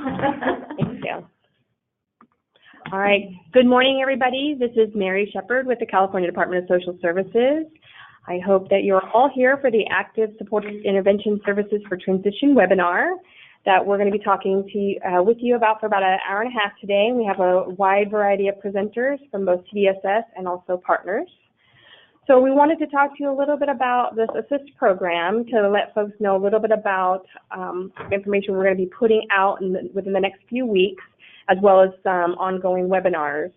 Thanks, Gail. All right. Good morning, everybody. This is Mary Shepard with the California Department of Social Services. I hope that you're all here for the Active Supported Intervention Services for Transition webinar that we're going to be talking to with you about for about an hour and a half today. We have a wide variety of presenters from both CDSS and also partners. So we wanted to talk to you a little bit about this ASIST program to let folks know a little bit about information we're going to be putting out within the next few weeks, as well as some ongoing webinars.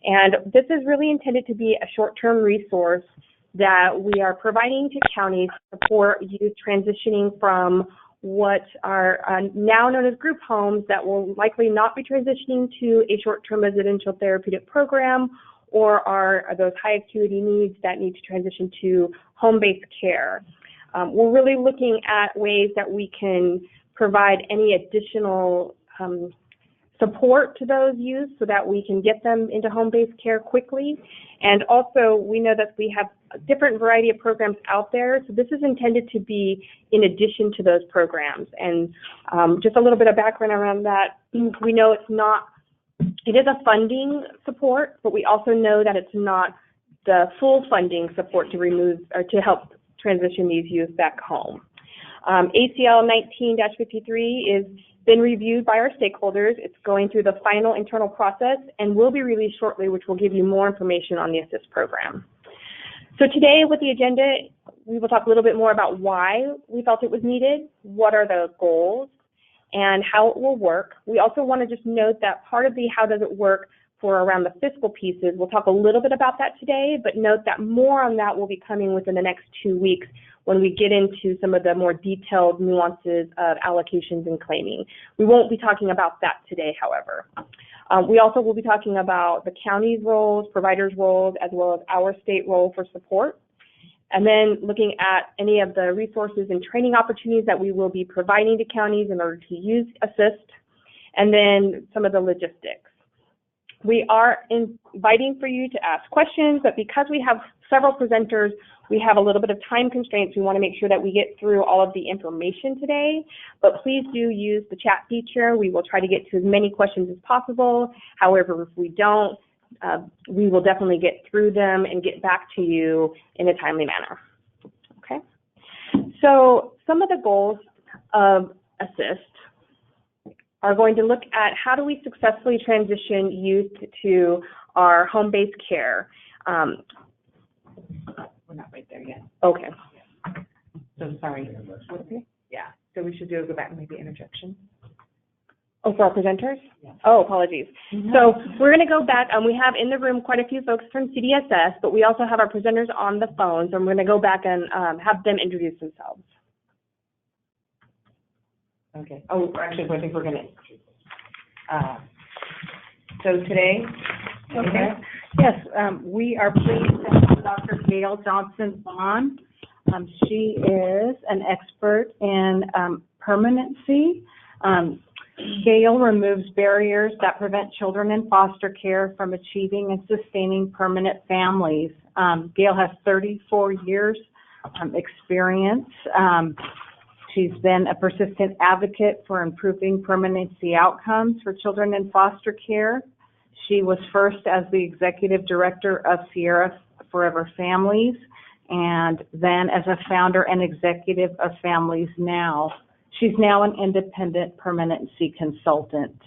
And this is really intended to be a short-term resource that we are providing to counties to support youth transitioning from what are now known as group homes that will likely not be transitioning to a short-term residential therapeutic program, or are those high acuity needs that need to transition to home-based care. We're really looking at ways that we can provide any additional support to those youth so that we can get them into home-based care quickly. And also, we know that we have a different variety of programs out there, so this is intended to be in addition to those programs. And just a little bit of background around that, we know it is a funding support, but we also know that it's not the full funding support to remove or to help transition these youth back home. ACL 19-53 is been reviewed by our stakeholders. It's going through the final internal process and will be released shortly, which will give you more information on the ASIST program. So today with the agenda, we will talk a little bit more about why we felt it was needed, what are the goals, and how it will work. We also want to just note that part of the how does it work for around the fiscal pieces, we'll talk a little bit about that today, but note that more on that will be coming within the next 2 weeks when we get into some of the more detailed nuances of allocations and claiming. We won't be talking about that today, however. We also will be talking about the county's roles, providers' roles, as well as our state role for support. And then looking at any of the resources and training opportunities that we will be providing to counties in order to use ASIST, and then some of the logistics. We are inviting for you to ask questions, but because we have several presenters, we have a little bit of time constraints. We want to make sure that we get through all of the information today, but please do use the chat feature. We will try to get to as many questions as possible. However, if we don't, we will definitely get through them and get back to you in a timely manner. Okay? So some of the goals of ASIST are going to look at how do we successfully transition youth to our home-based care. We're not right there yet. Okay. So sorry. Okay. Yeah. So we should go back and maybe interjection. Oh, for our presenters? Yeah. Oh, apologies. So we're going to go back, and we have in the room quite a few folks from CDSS, but we also have our presenters on the phone, so I'm going to go back and have them introduce themselves. Okay. Oh, actually, I think we're going to. So today. Okay. Yes, we are pleased to have Dr. Gail Johnson-Vaughan. She is an expert in permanency. Gail removes barriers that prevent children in foster care from achieving and sustaining permanent families. Gail has 34 years experience. She's been a persistent advocate for improving permanency outcomes for children in foster care. She was first as the executive director of Sierra Forever Families, and then as a founder and executive of Families Now. She's now an independent permanency consultant.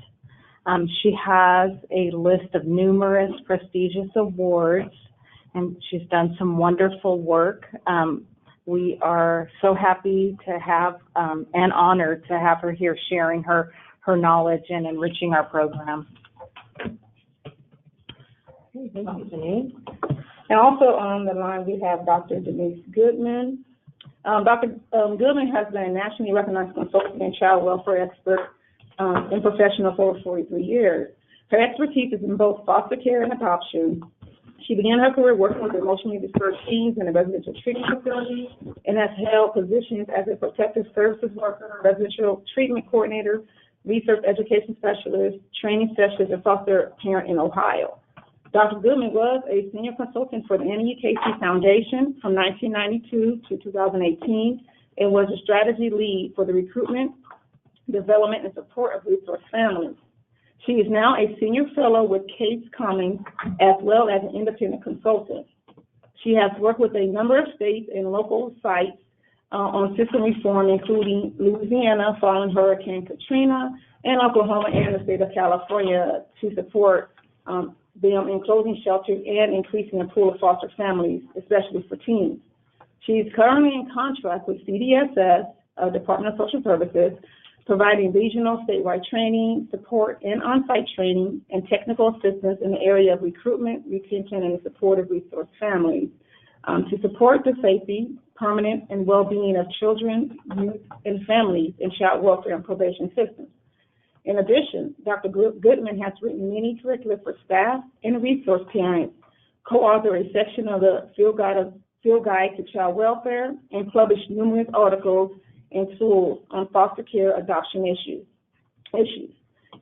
She has a list of numerous prestigious awards, and she's done some wonderful work. We are so happy to have and honored to have her here sharing her knowledge and enriching our program. Thank you, Denise. And also on the line, we have Dr. Denise Goodman. Dr. Goodman has been a nationally recognized consultant and child welfare expert and professional for over 43 years. Her expertise is in both foster care and adoption. She began her career working with emotionally disturbed teens in a residential treatment facility and has held positions as a protective services worker, residential treatment coordinator, research education specialist, training specialist, and foster parent in Ohio. Dr. Goodman was a senior consultant for the NEKC Foundation from 1992 to 2018 and was a strategy lead for the recruitment, development, and support of resource families. She is now a senior fellow with Case Cummings, as well as an independent consultant. She has worked with a number of states and local sites on system reform, including Louisiana following Hurricane Katrina, and Oklahoma and the state of California to support them in closing shelters and increasing the pool of foster families, especially for teens. She is currently in contract with CDSS, Department of Social Services, providing regional statewide training, support, and on-site training and technical assistance in the area of recruitment, retention, and the support of resource families to support the safety, permanent, and well-being of children, youth, and families in child welfare and probation systems. In addition, Dr. Goodman has written many curricula for staff and resource parents, co-authored a section of the Field Guide to Child Welfare, and published numerous articles and tools on foster care adoption issues.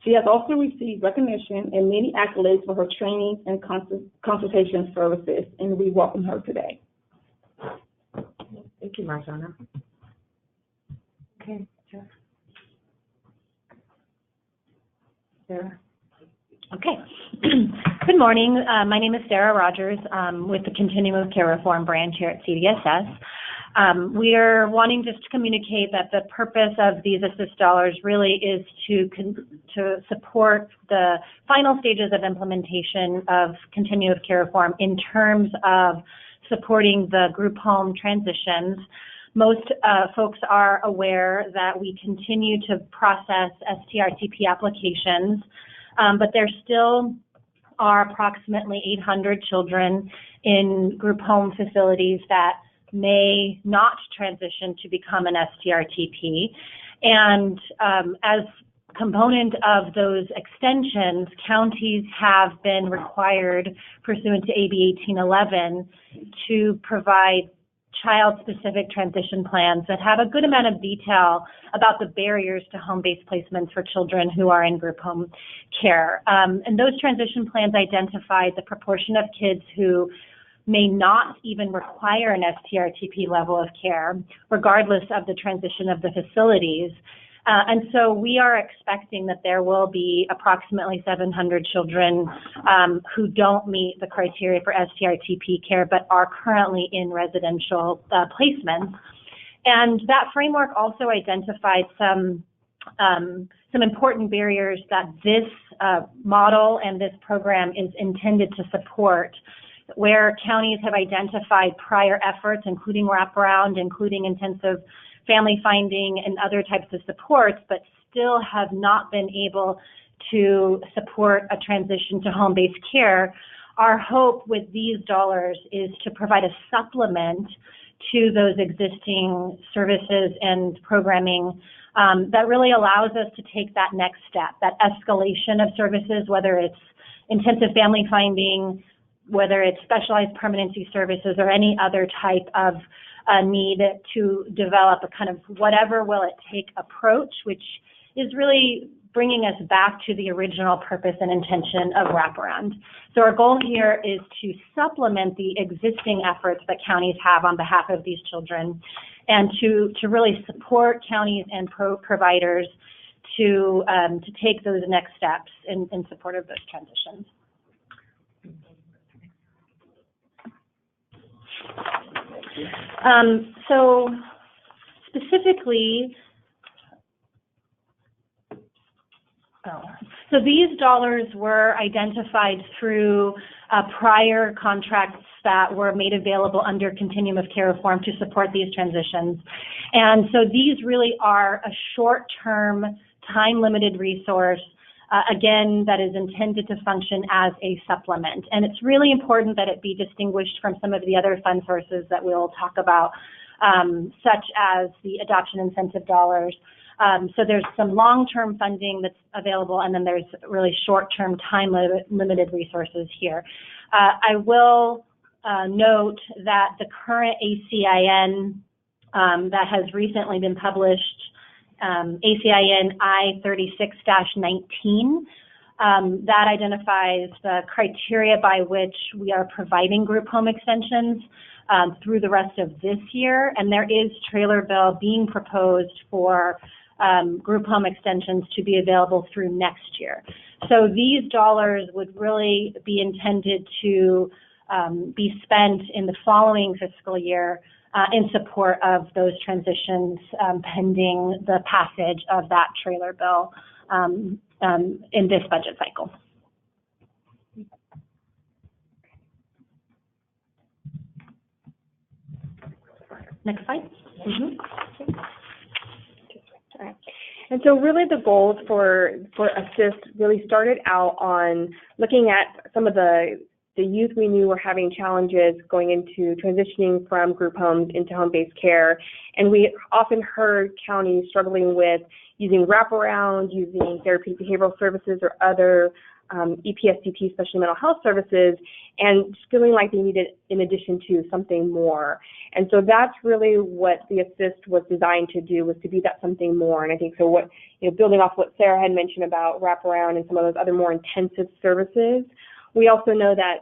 She has also received recognition and many accolades for her training and consultation services, and we welcome her today. Thank you, Marjana. Okay, Sarah. Okay. Good morning. My name is Sarah Rogers with the Continuum of Care Reform branch here at CDSS. We are wanting just to communicate that the purpose of these ASIST dollars really is to support the final stages of implementation of Continuum of Care Reform in terms of supporting the group home transitions. Most folks are aware that we continue to process STRTP applications, but there still are approximately 800 children in group home facilities that may not transition to become an STRTP. And as component of those extensions, counties have been required, pursuant to AB 1811, to provide child-specific transition plans that have a good amount of detail about the barriers to home-based placements for children who are in group home care. And those transition plans identified the proportion of kids who may not even require an STRTP level of care, regardless of the transition of the facilities. And so we are expecting that there will be approximately 700 children who don't meet the criteria for STRTP care but are currently in residential placements. And that framework also identified some important barriers that this model and this program is intended to support, where counties have identified prior efforts, including wraparound, including intensive family finding and other types of supports, but still have not been able to support a transition to home-based care. Our hope with these dollars is to provide a supplement to those existing services and programming that really allows us to take that next step, that escalation of services, whether it's intensive family finding, whether it's specialized permanency services, or any other type of need to develop a kind of whatever will it take approach, which is really bringing us back to the original purpose and intention of wraparound. So our goal here is to supplement the existing efforts that counties have on behalf of these children, and to really support counties and providers to take those next steps in support of those transitions. So specifically, so these dollars were identified through prior contracts that were made available under Continuum of Care Reform to support these transitions. And so these really are a short-term, time-limited resource, again, that is intended to function as a supplement. And it's really important that it be distinguished from some of the other fund sources that we'll talk about, such as the adoption incentive dollars. So there's some long-term funding that's available, and then there's really short-term, time-limited resources here. I will note that the current ACIN that has recently been published, ACIN I-36-19, that identifies the criteria by which we are providing group home extensions through the rest of this year, and there is trailer bill being proposed for group home extensions to be available through next year. So these dollars would really be intended to be spent in the following fiscal year in support of those transitions pending the passage of that trailer bill in this budget cycle. Next slide. And so really the goals for ASIST really started out on looking at some of the youth we knew were having challenges going into transitioning from group homes into home-based care. And we often heard counties struggling with using wraparound, using therapeutic behavioral services or other EPSDT, especially mental health services, and just feeling like they needed, in addition to, something more. And so that's really what the ASIST was designed to do, was to be that something more. And I think so what, building off what Sarah had mentioned about wraparound and some of those other more intensive services, we also know that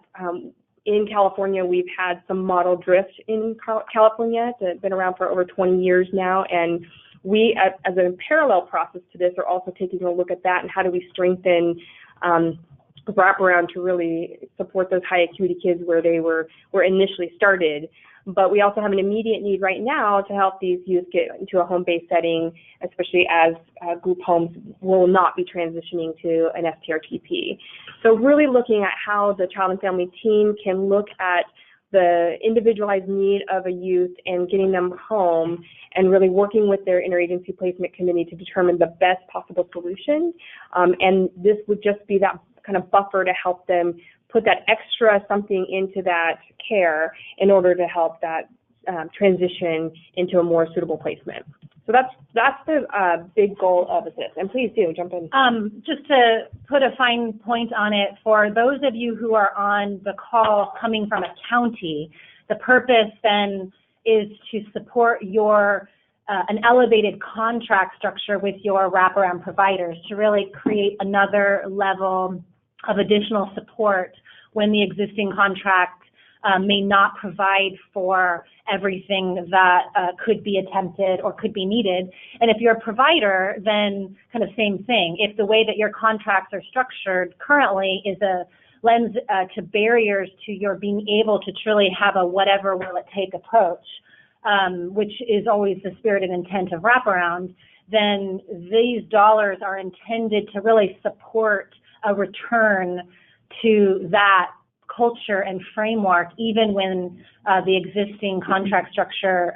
in California, we've had some model drift in California that's been around for over 20 years now, and we, as a parallel process to this, are also taking a look at that and how do we strengthen wraparound to really support those high acuity kids where they were initially started. But we also have an immediate need right now to help these youth get into a home-based setting, especially as group homes will not be transitioning to an STRTP. So really looking at how the child and family team can look at the individualized need of a youth and getting them home, and really working with their interagency placement committee to determine the best possible solution. And this would just be that kind of buffer to help them put that extra something into that care in order to help that transition into a more suitable placement. So that's the big goal of ASIST. And please do jump in. Just to put a fine point on it, for those of you who are on the call coming from a county, the purpose then is to support your an elevated contract structure with your wraparound providers to really create another level of additional support when the existing contract may not provide for everything that could be attempted or could be needed. And if you're a provider, then kind of same thing. If the way that your contracts are structured currently is a lends to barriers to your being able to truly have a whatever will it take approach, which is always the spirit and intent of wraparound, then these dollars are intended to really support a return to that culture and framework, even when the existing contract structure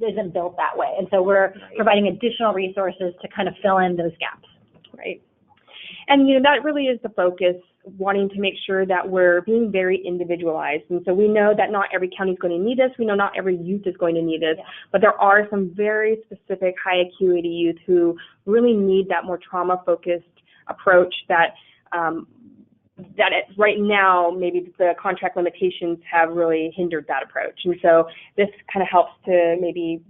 isn't built that way. And so we're providing additional resources to kind of fill in those gaps. Right. And, that really is the focus, wanting to make sure that we're being very individualized. And so we know that not every county is going to need us. We know not every youth is going to need us. Yeah. But there are some very specific high acuity youth who really need that more trauma-focused approach that right now, maybe the contract limitations have really hindered that approach. And so this kind of helps to maybe,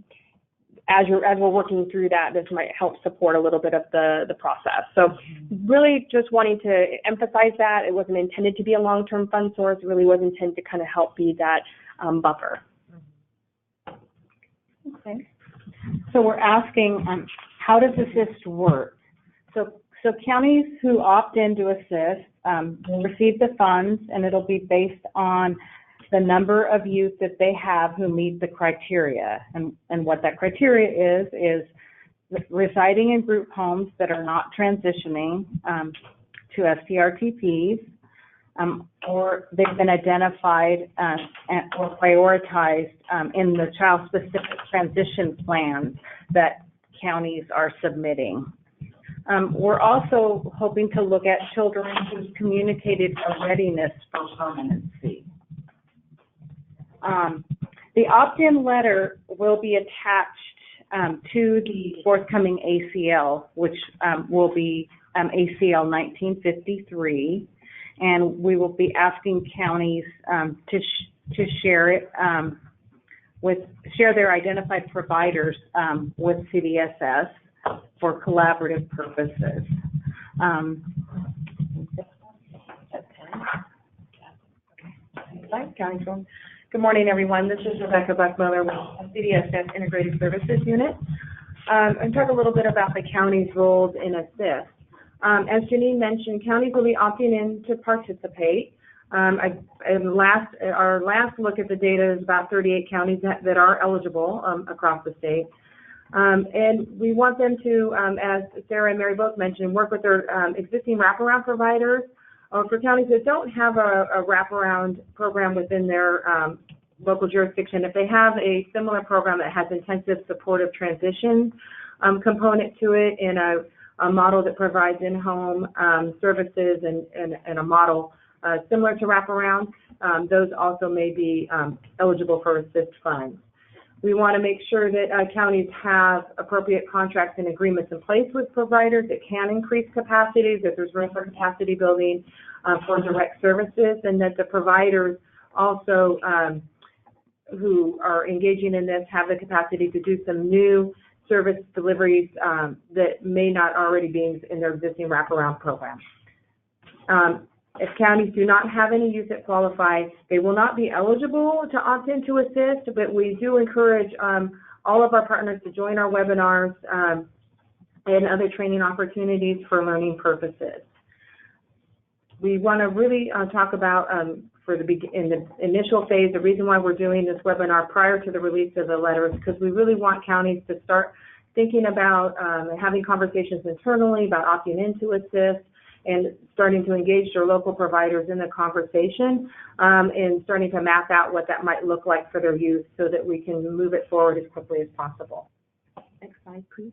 as we're working through that, this might help support a little bit of the process. So really just wanting to emphasize that it wasn't intended to be a long-term fund source. It really was intended to kind of help be that buffer. Okay. So we're asking, how does ASIST work? So counties who opt in to ASIST will receive the funds, and it'll be based on the number of youth that they have who meet the criteria. And what that criteria is residing in group homes that are not transitioning to STRTPs, or they've been identified or prioritized in the child-specific transition plans that counties are submitting. We're also hoping to look at children who's communicated a readiness for permanency. The opt-in letter will be attached to the forthcoming ACL, which will be ACL 1953, and we will be asking counties to share it share their identified providers with CDSS for collaborative purposes. Good morning, everyone. This is Rebecca Buckmiller with CDSS Integrated Services Unit. and talk a little bit about the county's roles in ASIST. As Janine mentioned, counties will be opting in to participate. Our last look at the data is about 38 counties that are eligible across the state. And we want them to, as Sarah and Mary both mentioned, work with their existing wraparound providers. For counties that don't have a wraparound program within their local jurisdiction, if they have a similar program that has intensive supportive transition component to it in a model that provides in-home services and a model similar to wraparound, those also may be eligible for ASIST funds. We want to make sure that counties have appropriate contracts and agreements in place with providers that can increase capacity, that there's room for capacity building for direct services, and that the providers also who are engaging in this have the capacity to do some new service deliveries that may not already be in their existing wraparound program. If counties do not have any youth that qualify, they will not be eligible to opt into ASIST, but we do encourage all of our partners to join our webinars and other training opportunities for learning purposes. We want to really talk about, in the initial phase, the reason why we're doing this webinar prior to the release of the letters, because we really want counties to start thinking about having conversations internally about opting into ASIST, and starting to engage their local providers in the conversation and starting to map out what that might look like for their youth so that we can move it forward as quickly as possible. Next slide, please.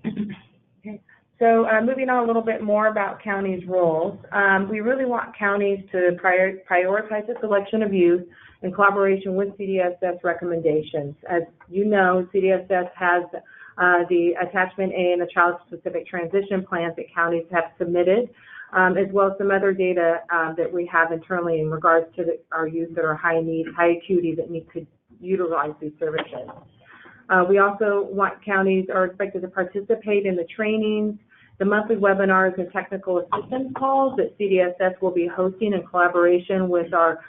Okay. So moving on a little bit more about counties' roles, we really want counties to prioritize the selection of youth in collaboration with CDSS recommendations. As you know, CDSS has the Attachment A and the Child-Specific Transition Plans that counties have submitted, as well as some other data that we have internally in regards to our youth that are high need, high acuity that need to utilize these services. We also want counties are expected to participate in the trainings, the monthly webinars and technical assistance calls that CDSS will be hosting in collaboration with our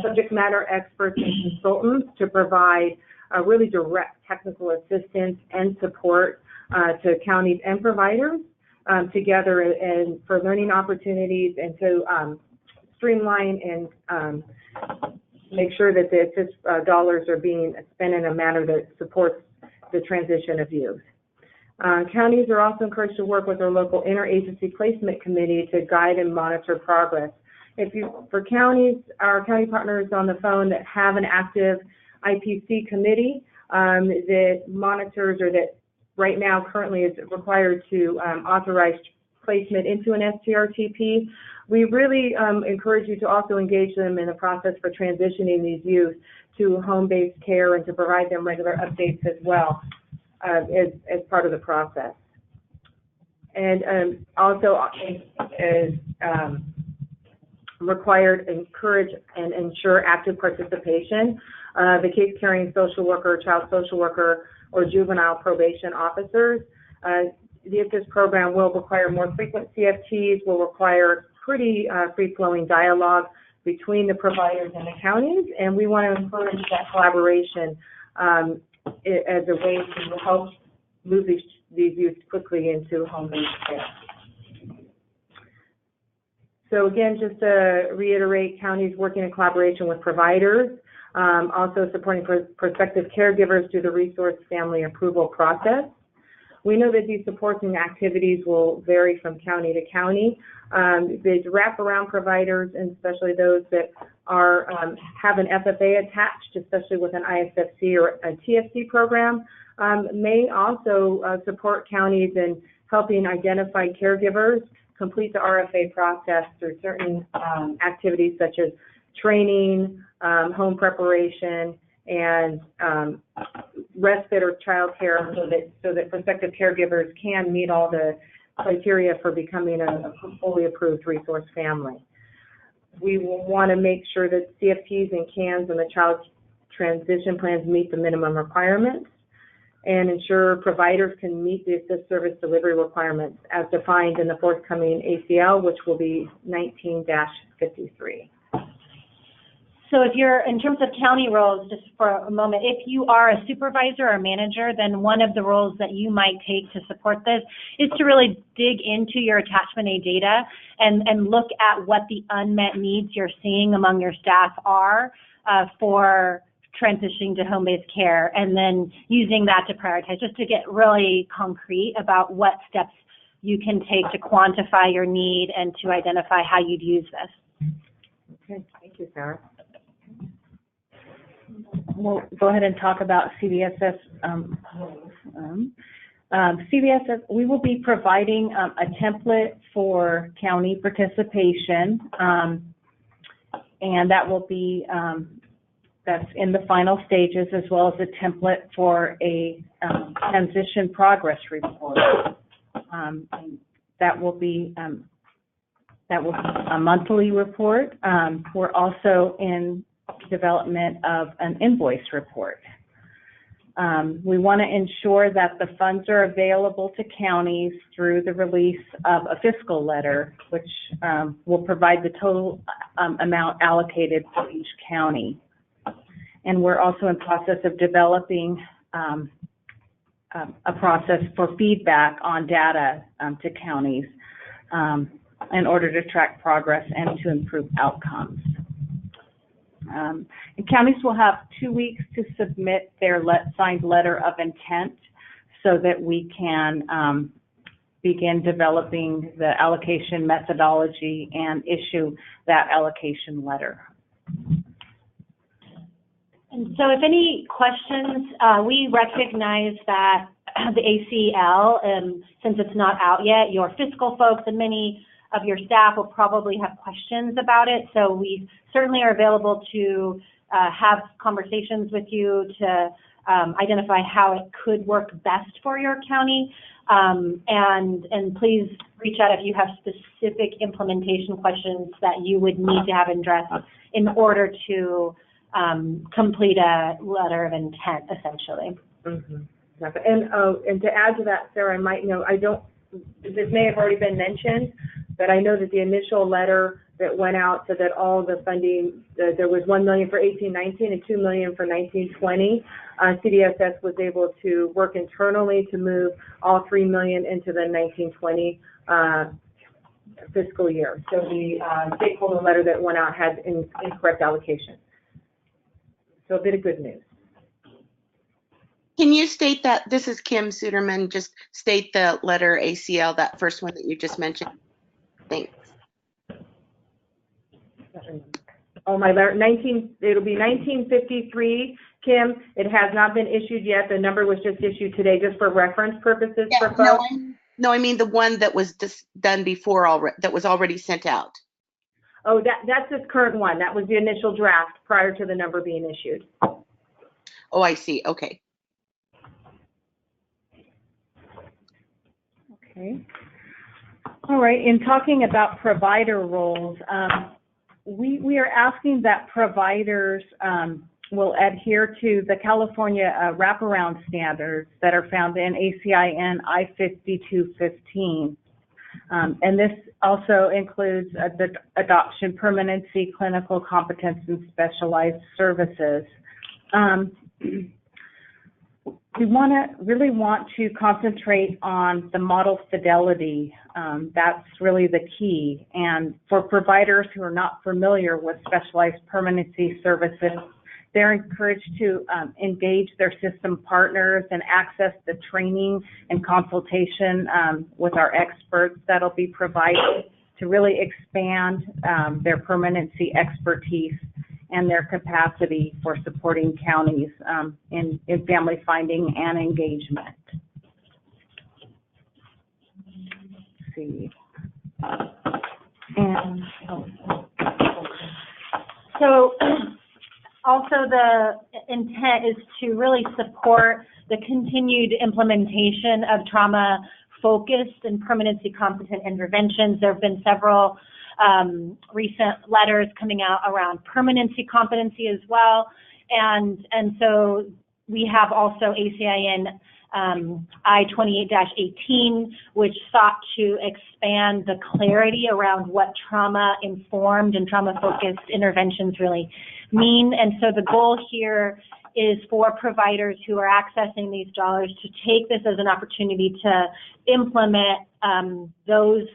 subject matter experts and consultants to provide really direct technical assistance and support to counties and providers together and for learning opportunities and to streamline and make sure that the ASIST dollars are being spent in a manner that supports the transition of youth. Counties are also encouraged to work with their local interagency placement committee to guide and monitor progress. For counties, our county partners on the phone that have an active IPC committee that monitors or that right now currently is required to authorize placement into an STRTP, we really encourage you to also engage them in the process for transitioning these youth to home-based care and to provide them regular updates as well as part of the process. And also as required, encourage and ensure active participation. The case-carrying social worker, child social worker, or juvenile probation officers. The ASIST program will require more frequent CFTs, will require pretty free-flowing dialogue between the providers and the counties, and we want to encourage that collaboration as a way to help move these youth quickly into home-based care. So again, just to reiterate, counties working in collaboration with providers, also supporting prospective caregivers through the resource family approval process. We know that these supporting activities will vary from county to county. These wraparound providers, and especially those that are have an FFA attached, especially with an ISFC or a TFC program, may also support counties in helping identify caregivers, complete the RFA process through certain activities such as training, home preparation, and respite or child care so that prospective caregivers can meet all the criteria for becoming a fully approved resource family. We want to make sure that CFPs and CANs and the child transition plans meet the minimum requirements and ensure providers can meet the ASIST service delivery requirements as defined in the forthcoming ACL, which will be 19-53. So if you're, in terms of county roles, just for a moment, if you are a supervisor or manager, then one of the roles that you might take to support this is to really dig into your attachment A data and look at what the unmet needs you're seeing among your staff are for transitioning to home-based care, and then using that to prioritize, just to get really concrete about what steps you can take to quantify your need and to identify how you'd use this. Okay, thank you, Sarah. We'll go ahead and talk about CDSS roles. CDSS, we will be providing a template for county participation, and that will be, that's in the final stages, as well as a template for a transition progress report. And that will be a monthly report. We're also in development of an invoice report. We want to ensure that the funds are available to counties through the release of a fiscal letter, which will provide the total amount allocated for each county. And we're also in process of developing a process for feedback on data to counties in order to track progress and to improve outcomes. And counties will have 2 weeks to submit their signed letter of intent so that we can begin developing the allocation methodology and issue that allocation letter. And so if any questions, we recognize that the ACL, since it's not out yet, your fiscal folks and many of your staff will probably have questions about it. So we certainly are available to have conversations with you to identify how it could work best for your county. And please reach out if you have specific implementation questions that you would need to have addressed in order to complete a letter of intent, essentially. Mm-hmm. Exactly. And to add to that, Sarah, I might know, this may have already been mentioned, but I know that the initial letter that went out so that all the funding, there was $1 million for 18-19 and $2 million for 19-20. CDSS was able to work internally to move all $3 million into the 19-20 fiscal year. So the stakeholder letter that went out had incorrect allocation. So a bit of good news. Can you state that, this is Kim Suderman, just state the letter ACL, that first one that you just mentioned? Thanks. Oh, my letter, it'll be 1953, Kim. It has not been issued yet. The number was just issued today, just for reference purposes for folks. No, I mean the one that was just done before already, that was already sent out. Oh, that's this current one. That was the initial draft prior to the number being issued. Oh, I see. Okay. Okay. All right. In talking about provider roles, we are asking that providers will adhere to the California wraparound standards that are found in ACIN I-5215. And this also includes the adoption, permanency, clinical competence, and specialized services. We really want to concentrate on the model fidelity. That's really the key. And for providers who are not familiar with specialized permanency services, they're encouraged to engage their system partners and access the training and consultation with our experts that'll be provided to really expand their permanency expertise and their capacity for supporting counties in family finding and engagement. Let's see. And so also the intent is to really support the continued implementation of trauma-focused and permanency competent interventions. There have been several recent letters coming out around permanency competency as well. And so we have also ACIN I-28-18, which sought to expand the clarity around what trauma-informed and trauma-focused interventions really mean. And so the goal here is for providers who are accessing these dollars to take this as an opportunity to implement those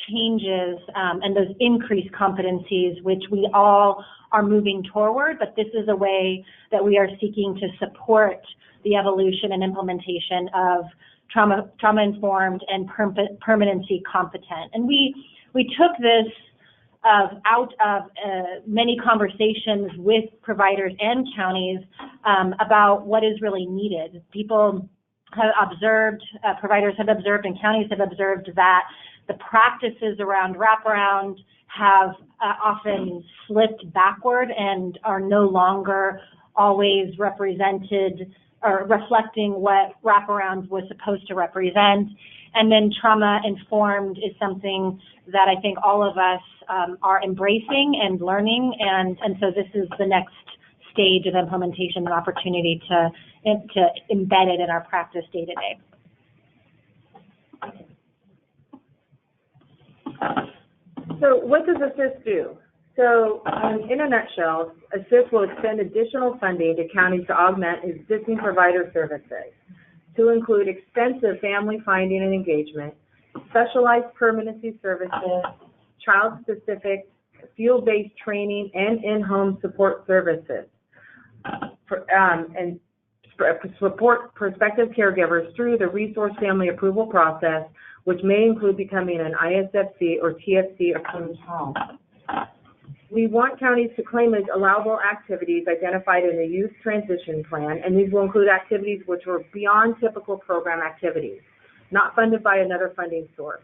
changes and those increased competencies, which we all are moving toward, but this is a way that we are seeking to support the evolution and implementation of trauma-informed and permanency competent. And we took this out of many conversations with providers and counties about what is really needed. People have observed, providers have observed, and counties have observed that the practices around wraparound have often slipped backward and are no longer always represented or reflecting what wraparound was supposed to represent. And then trauma-informed is something that I think all of us are embracing and learning, and so this is the next stage of implementation and opportunity to embed it in our practice day to day. So what does ASIST do? So in a nutshell, ASIST will extend additional funding to counties to augment existing provider services, to include extensive family finding and engagement, specialized permanency services, child-specific, field-based training, and in-home support services, and support prospective caregivers through the resource family approval process, which may include becoming an ISFC or TFC approved home. We want counties to claim as allowable activities identified in the youth transition plan, and these will include activities which are beyond typical program activities, not funded by another funding source.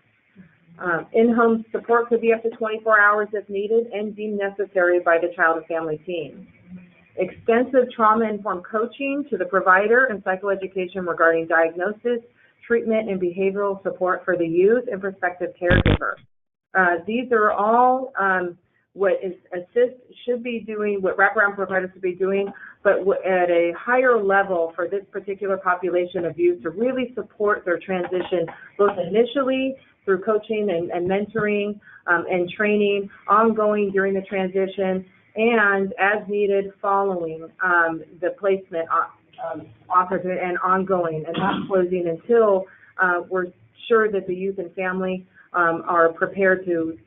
In-home support could be up to 24 hours if needed and deemed necessary by the child and family team. Extensive trauma-informed coaching to the provider and psychoeducation regarding diagnosis, treatment, and behavioral support for the youth and prospective caregiver. These are all what ASIST should be doing, what wraparound providers should be doing, but at a higher level for this particular population of youth to really support their transition, both initially through coaching and mentoring and training, ongoing during the transition, and as needed following the placement offers and ongoing, and not closing until we're sure that the youth and family are prepared to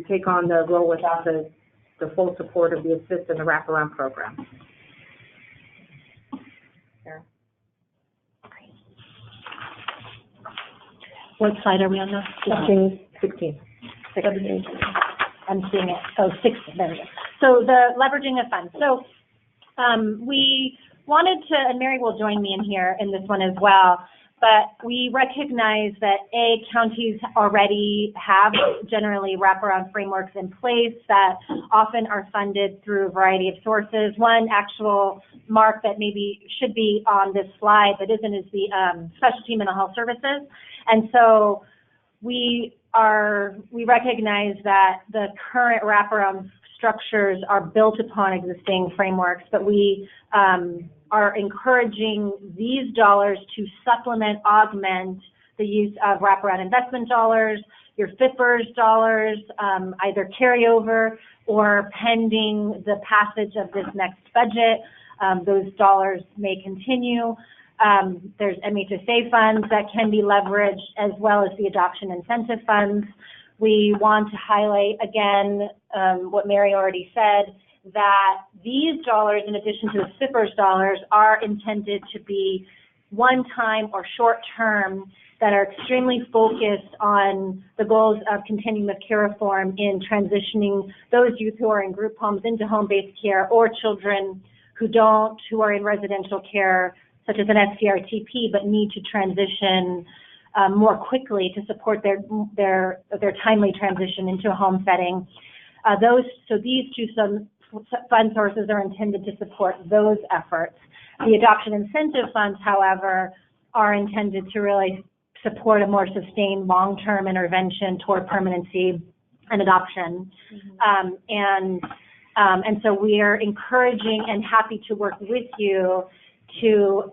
take on the role without the full support of the ASIST and the wraparound program. Sarah. What slide are we on now? 16. I'm seeing it. Oh, 16. There we go. So the leveraging of funds. So we wanted to, and Mary will join me in here in this one as well, but we recognize that counties already have generally wraparound frameworks in place that often are funded through a variety of sources. One actual mark that maybe should be on this slide but isn't is the specialty mental health services. And so we recognize that the current wraparound structures are built upon existing frameworks, but we are encouraging these dollars to supplement, augment the use of wraparound investment dollars, your FIPPers dollars, either carryover or pending the passage of this next budget. Those dollars may continue. There's MHSA funds that can be leveraged, as well as the adoption incentive funds. We want to highlight again what Mary already said, that these dollars, in addition to the FIPPers dollars, are intended to be one-time or short-term, that are extremely focused on the goals of continuum of care reform in transitioning those youth who are in group homes into home-based care, or children who are in residential care, such as an SCRTP, but need to transition more quickly to support their timely transition into a home setting. So these two fund sources are intended to support those efforts. The adoption incentive funds, however, are intended to really support a more sustained long-term intervention toward permanency and adoption. And so we are encouraging and happy to work with you to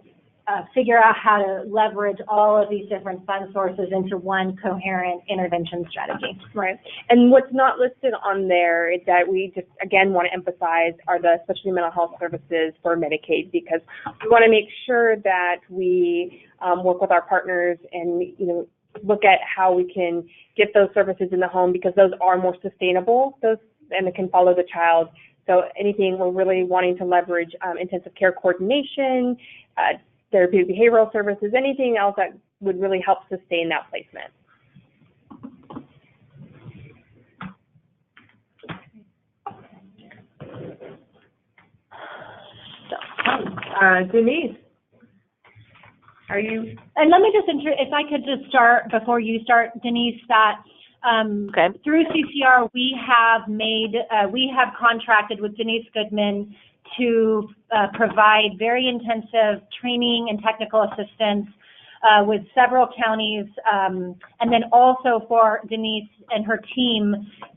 figure out how to leverage all of these different fund sources into one coherent intervention strategy. Right. And what's not listed on there is that we just, again, want to emphasize are the specialty mental health services for Medicaid, because we want to make sure that we work with our partners and, look at how we can get those services in the home, because those are more sustainable, and it can follow the child. So anything we're really wanting to leverage intensive care coordination, therapeutic behavioral services, anything else that would really help sustain that placement. Denise, are you? And let me just, if I could just start, before you start, Denise, that Okay. through CCR, we have contracted with Denise Goodman to provide very intensive training and technical assistance with several counties, and then also for Denise and her team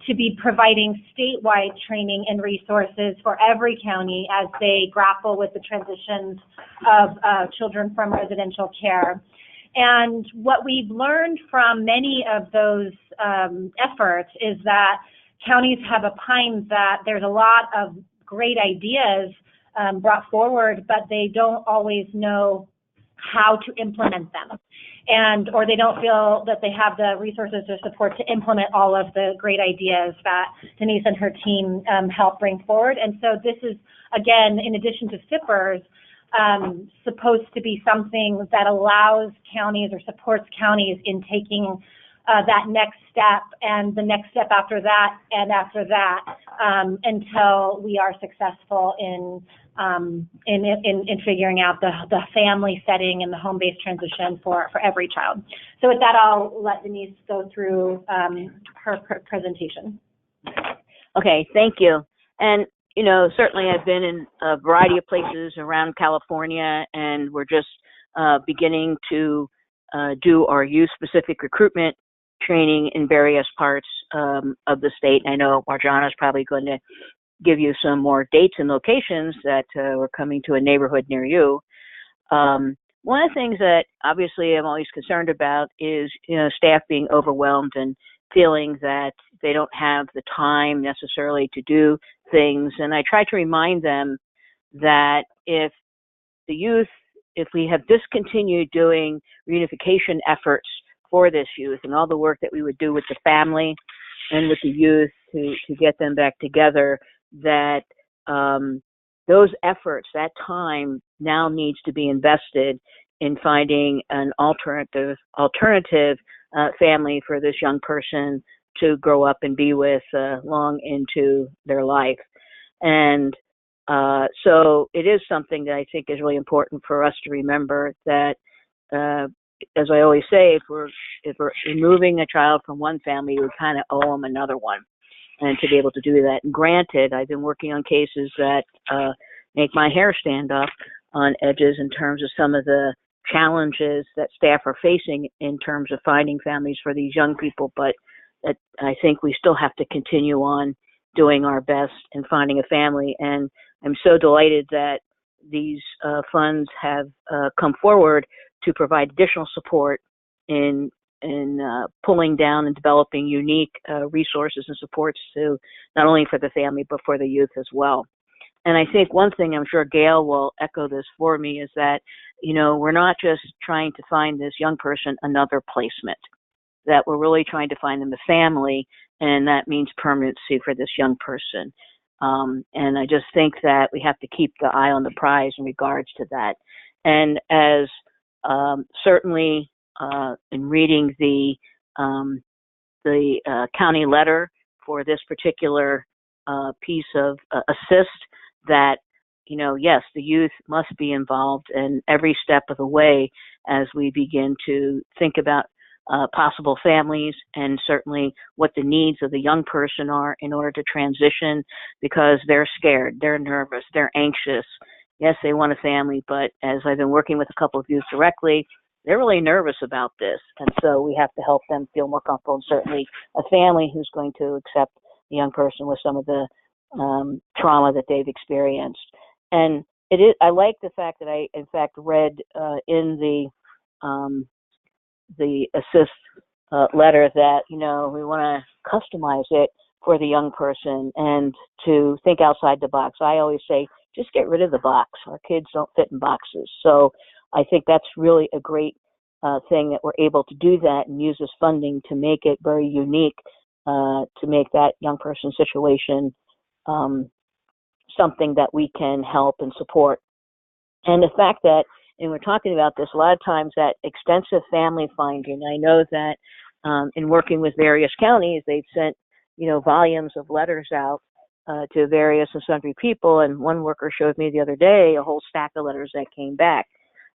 to be providing statewide training and resources for every county as they grapple with the transitions of children from residential care. And what we've learned from many of those efforts is that counties have opined that there's a lot of great ideas brought forward, but they don't always know how to implement them, or they don't feel that they have the resources or support to implement all of the great ideas that Denise and her team help bring forward. And so this is, again, in addition to SIPRs, supposed to be something that allows counties or supports counties in taking that next step and the next step after that and after that until we are successful in figuring out the family setting and the home-based transition for every child. So with that, I'll let Denise go through her presentation. Okay, thank you. And certainly I've been in a variety of places around California, and we're just beginning to do our youth-specific recruitment training in various parts of the state. And I know Marjana's probably going to give you some more dates and locations that we're coming to a neighborhood near you. One of the things that obviously I'm always concerned about is, staff being overwhelmed and feeling that they don't have the time necessarily to do things. And I try to remind them that if we have discontinued doing reunification efforts for this youth and all the work that we would do with the family and with the youth to get them back together, that those efforts, that time now needs to be invested in finding an alternative family for this young person to grow up and be with long into their life. And so it is something that I think is really important for us to remember, that as I always say, if we're removing a child from one family, we kind of owe them another one, and to be able to do that. And granted, I've been working on cases that make my hair stand up on edges in terms of some of the challenges that staff are facing in terms of finding families for these young people, but I think we still have to continue on doing our best in finding a family. And I'm so delighted that these funds have come forward to provide additional support in pulling down and developing unique resources and supports to not only for the family but for the youth as well. And I think one thing, I'm sure Gail will echo this for me, is that we're not just trying to find this young person another placement, that we're really trying to find them a family, and that means permanency for this young person. And I just think that we have to keep the eye on the prize in regards to that. And as certainly in reading the county letter for this particular piece of ASIST, that yes, the youth must be involved in every step of the way as we begin to think about possible families, and certainly what the needs of the young person are in order to transition, because they're scared, they're nervous, they're anxious. Yes, they want a family, but as I've been working with a couple of youth directly, they're really nervous about this. And so we have to help them feel more comfortable, and certainly a family who's going to accept the young person with some of the trauma that they've experienced. And it is. I like the fact that I, in fact, read in the ASIST letter that we want to customize it for the young person and to think outside the box. I always say, just get rid of the box. Our kids don't fit in boxes. So I think that's really a great thing that we're able to do that and use this funding to make it very unique, to make that young person's situation something that we can help and support. And the fact that, and we're talking about this, a lot of times that extensive family finding, I know that in working with various counties, they've sent, volumes of letters out to various and sundry people. And one worker showed me the other day a whole stack of letters that came back.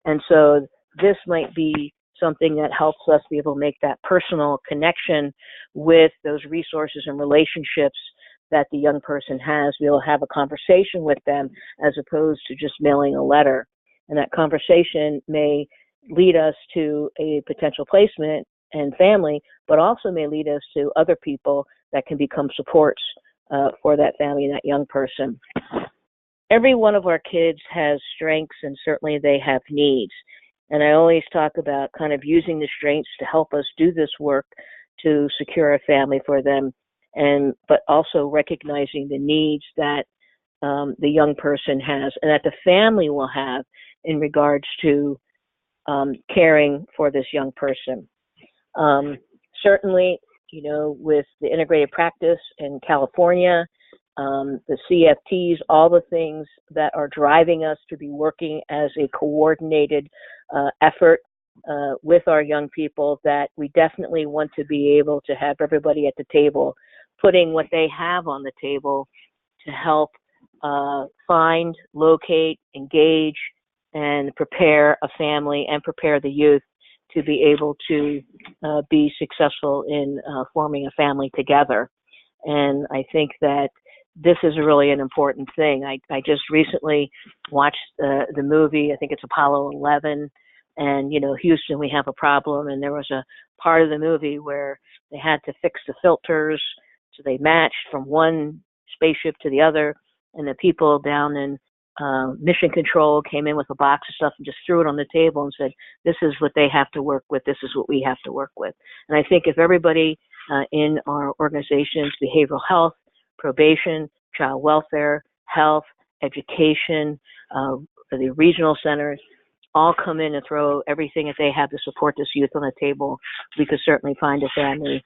And so this might be something that helps us be able to make that personal connection with those resources and relationships that the young person has. We'll have a conversation with them as opposed to just mailing a letter. And that conversation may lead us to a potential placement and family, but also may lead us to other people that can become supports for that family and that young person. Every one of our kids has strengths, and certainly they have needs. And I always talk about kind of using the strengths to help us do this work to secure a family for them, but also recognizing the needs that the young person has and that the family will have in regards to caring for this young person. Certainly, with the integrated practice in California, the CFTs, all the things that are driving us to be working as a coordinated effort with our young people, that we definitely want to be able to have everybody at the table putting what they have on the table to help find, locate, engage, and prepare a family and prepare the youth to be able to be successful in forming a family together. And I think that this is really an important thing. I just recently watched the movie, I think it's Apollo 11, and, Houston, we have a problem. And there was a part of the movie where they had to fix the filters, so they matched from one spaceship to the other, and the people down in mission control came in with a box of stuff and just threw it on the table and said, this is what they have to work with, this is what we have to work with. And I think if everybody in our organizations, behavioral health, probation, child welfare, health, education, the regional centers, all come in and throw everything that they have to support this youth on the table, we could certainly find a family,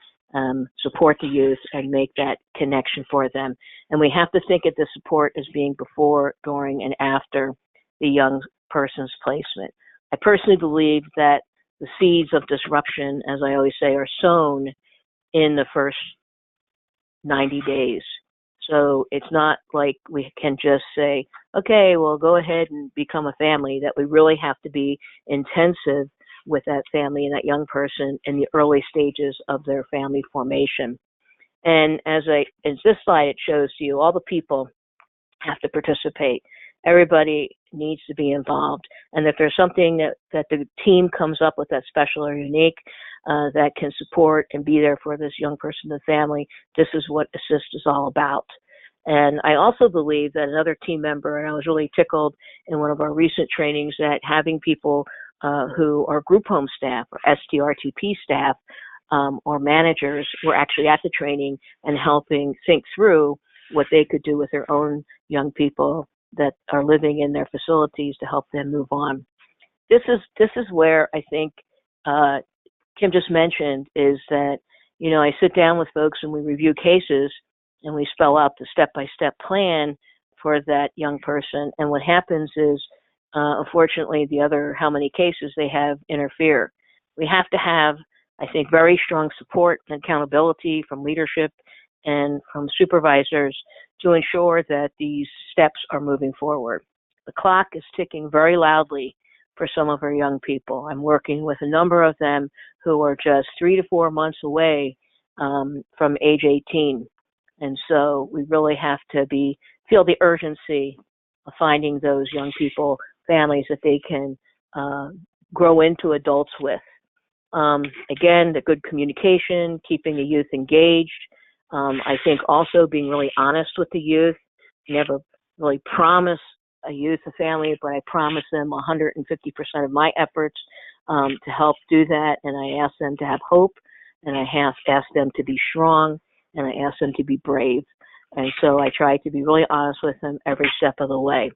support the youth, and make that connection for them. And we have to think of the support as being before, during, and after the young person's placement. I personally believe that the seeds of disruption, as I always say, are sown in the first 90 days. So it's not like we can just say, okay, well, go ahead and become a family, that we really have to be intensive with that family and that young person in the early stages of their family formation. And as this slide, it shows to you, all the people have to participate. Everybody needs to be involved. And if there's something that the team comes up with that's special or unique, that can support and be there for this young person and family, this is what ASIST is all about. And I also believe that another team member, and I was really tickled in one of our recent trainings, that having people who are group home staff or STRTP staff or managers were actually at the training and helping think through what they could do with their own young people that are living in their facilities to help them move on. This is where I think Kim just mentioned is that, I sit down with folks and we review cases and we spell out the step-by-step plan for that young person. And what happens is, unfortunately, the other how many cases they have interfere. We have to have, I think, very strong support and accountability from leadership and from supervisors to ensure that these steps are moving forward. The clock is ticking very loudly for some of our young people. I'm working with a number of them who are just 3 to 4 months away from age 18. And so we really have to feel the urgency of finding those young people, families that they can grow into adults with. Again, the good communication, keeping the youth engaged. I think also being really honest with the youth, never really promise a youth, a family, but I promise them 150% of my efforts to help do that. And I ask them to have hope, and I ask them to be strong, and I ask them to be brave. And so I try to be really honest with them every step of the way.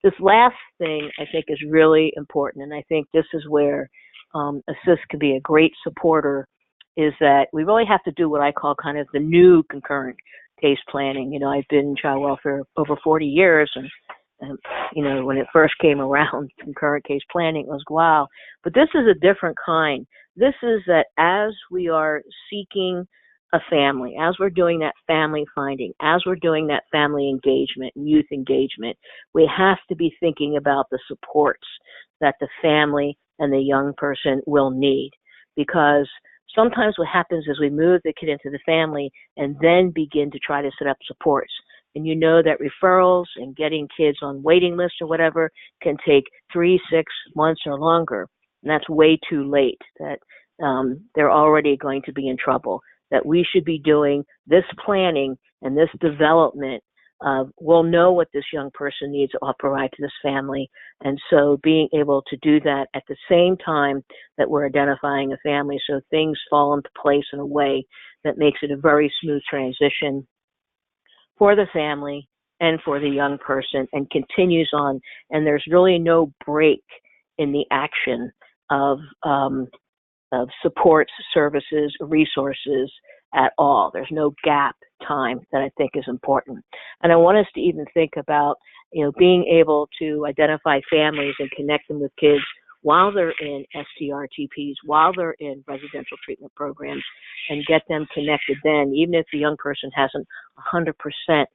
This last thing I think is really important, and I think this is where ASIST can be a great supporter, is that we really have to do what I call kind of the new concurrent case planning. You know, I've been in child welfare over 40 years, and you know, when it first came around, concurrent case planning was wow. But this is a different kind. This is that as we are seeking a family, as we're doing that family finding, as we're doing that family engagement, youth engagement, we have to be thinking about the supports that the family and the young person will need. Because sometimes what happens is we move the kid into the family and then begin to try to set up supports. And you know that referrals and getting kids on waiting lists or whatever can take 3, 6 months or longer. And that's way too late, that they're already going to be in trouble. That we should be doing this planning and this development. We'll know what this young person needs, I'll provide to this family. And so being able to do that at the same time that we're identifying a family, so things fall into place in a way that makes it a very smooth transition for the family and for the young person, and continues on. And there's really no break in the action of supports, services, resources at all. There's no gap time that I think is important. And I want us to even think about, you know, being able to identify families and connect them with kids while they're in STRTPs, while they're in residential treatment programs, and get them connected then, even if the young person hasn't 100%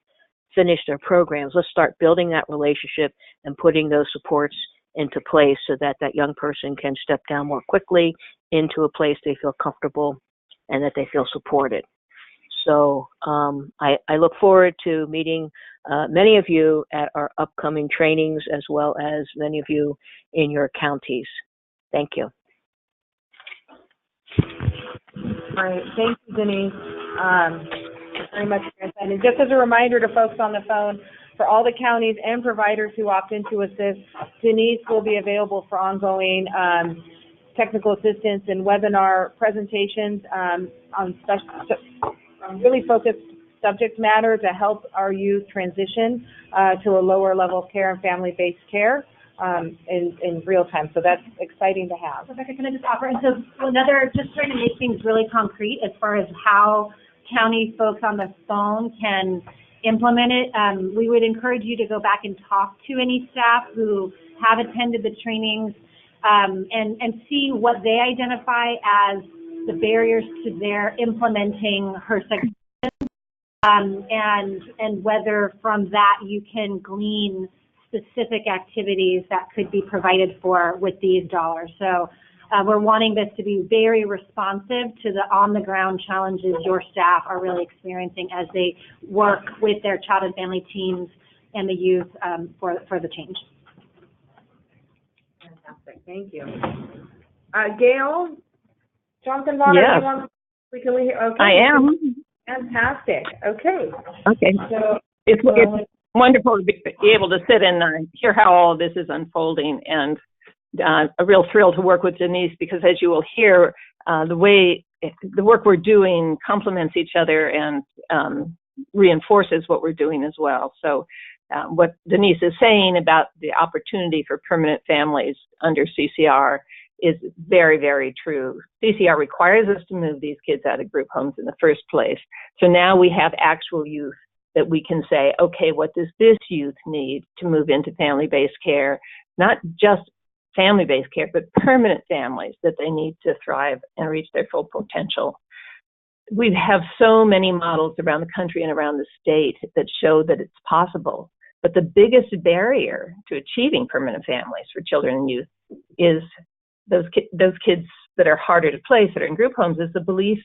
finished their programs. Let's start building that relationship and putting those supports into place so that that young person can step down more quickly into a place they feel comfortable and that they feel supported. So I look forward to meeting many of you at our upcoming trainings, as well as many of you in your counties. Thank you. All right, thank you, Denise, very much for your insight. And just as a reminder to folks on the phone, for all the counties and providers who opt into ASIST, Denise will be available for ongoing technical assistance and webinar presentations on really focused subject matter to help our youth transition to a lower level of care and family-based care in real time. So that's exciting to have. Rebecca, can I just offer? And so another, just trying to make things really concrete as far as how county folks on the phone can implement it. We would encourage you to go back and talk to any staff who have attended the trainings and see what they identify as the barriers to their implementing HRSA, and whether from that you can glean specific activities that could be provided for with these dollars. So we're wanting this to be very responsive to the on-the-ground challenges your staff are really experiencing as they work with their child and family teams and the youth for the change. Fantastic, thank you. Gail, Johnson, Vaughan, yes. Can we hear? Okay. I am. Fantastic. Okay. Okay. So It's wonderful to be able to sit and hear how all of this is unfolding, and a real thrill to work with Denise, because as you will hear, the way the work we're doing complements each other and reinforces what we're doing as well. So what Denise is saying about the opportunity for permanent families under CCR is very, very true. CCR requires us to move these kids out of group homes in the first place. So now we have actual youth that we can say, okay, what does this youth need to move into family-based care? Not just family-based care, but permanent families that they need to thrive and reach their full potential. We have so many models around the country and around the state that show that it's possible. But the biggest barrier to achieving permanent families for children and youth is those kids that are harder to place, that are in group homes, is the belief,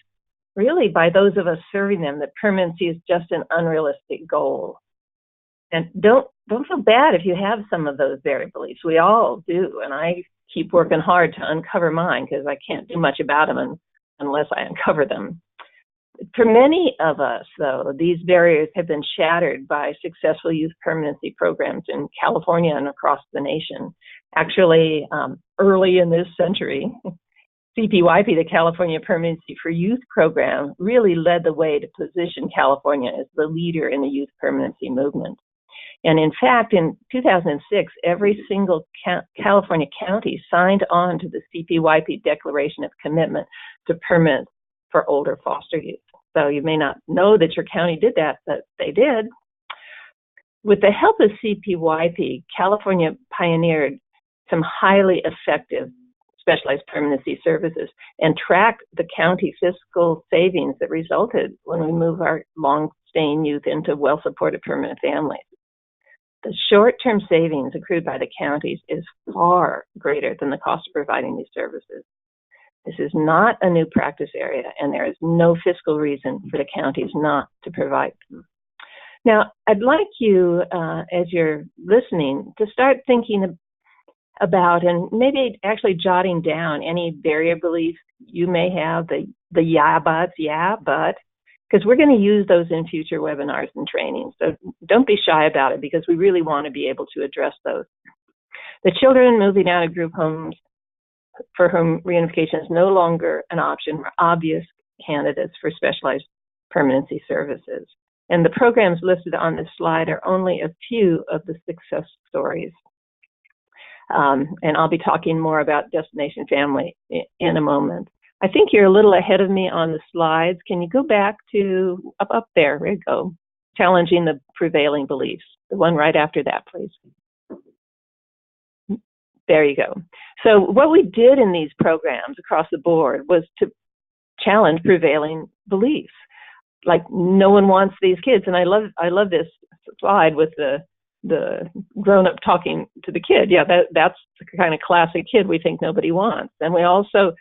really, by those of us serving them, that permanency is just an unrealistic goal. And don't feel bad if you have some of those very beliefs. We all do, and I keep working hard to uncover mine, because I can't do much about them unless I uncover them. For many of us, though, these barriers have been shattered by successful youth permanency programs in California and across the nation. Actually, early in this century, CPYP, the California Permanency for Youth program, really led the way to position California as the leader in the youth permanency movement. And in fact, in 2006, every single California county signed on to the CPYP Declaration of Commitment to Permanent for Older Foster Youth. So you may not know that your county did that, but they did. With the help of CPYP, California pioneered some highly effective specialized permanency services and tracked the county fiscal savings that resulted when we move our long-staying youth into well-supported permanent families. The short-term savings accrued by the counties is far greater than the cost of providing these services. This is not a new practice area, and there is no fiscal reason for the counties not to provide them. Now, I'd like you, as you're listening, to start thinking about and maybe actually jotting down any barrier beliefs you may have, the yeah, but, because we're going to use those in future webinars and trainings. So don't be shy about it, because we really want to be able to address those. The children moving out of group homes for whom reunification is no longer an option were obvious candidates for specialized permanency services. And the programs listed on this slide are only a few of the success stories. And I'll be talking more about Destination Family in a moment. I think you're a little ahead of me on the slides. Can you go back to up there? There you go. Challenging the prevailing beliefs. The one right after that, please. There you go. So what we did in these programs across the board was to challenge prevailing beliefs. Like, no one wants these kids. And I love this slide with the grown-up talking to the kid. Yeah, that's the kind of classic kid we think nobody wants. And we also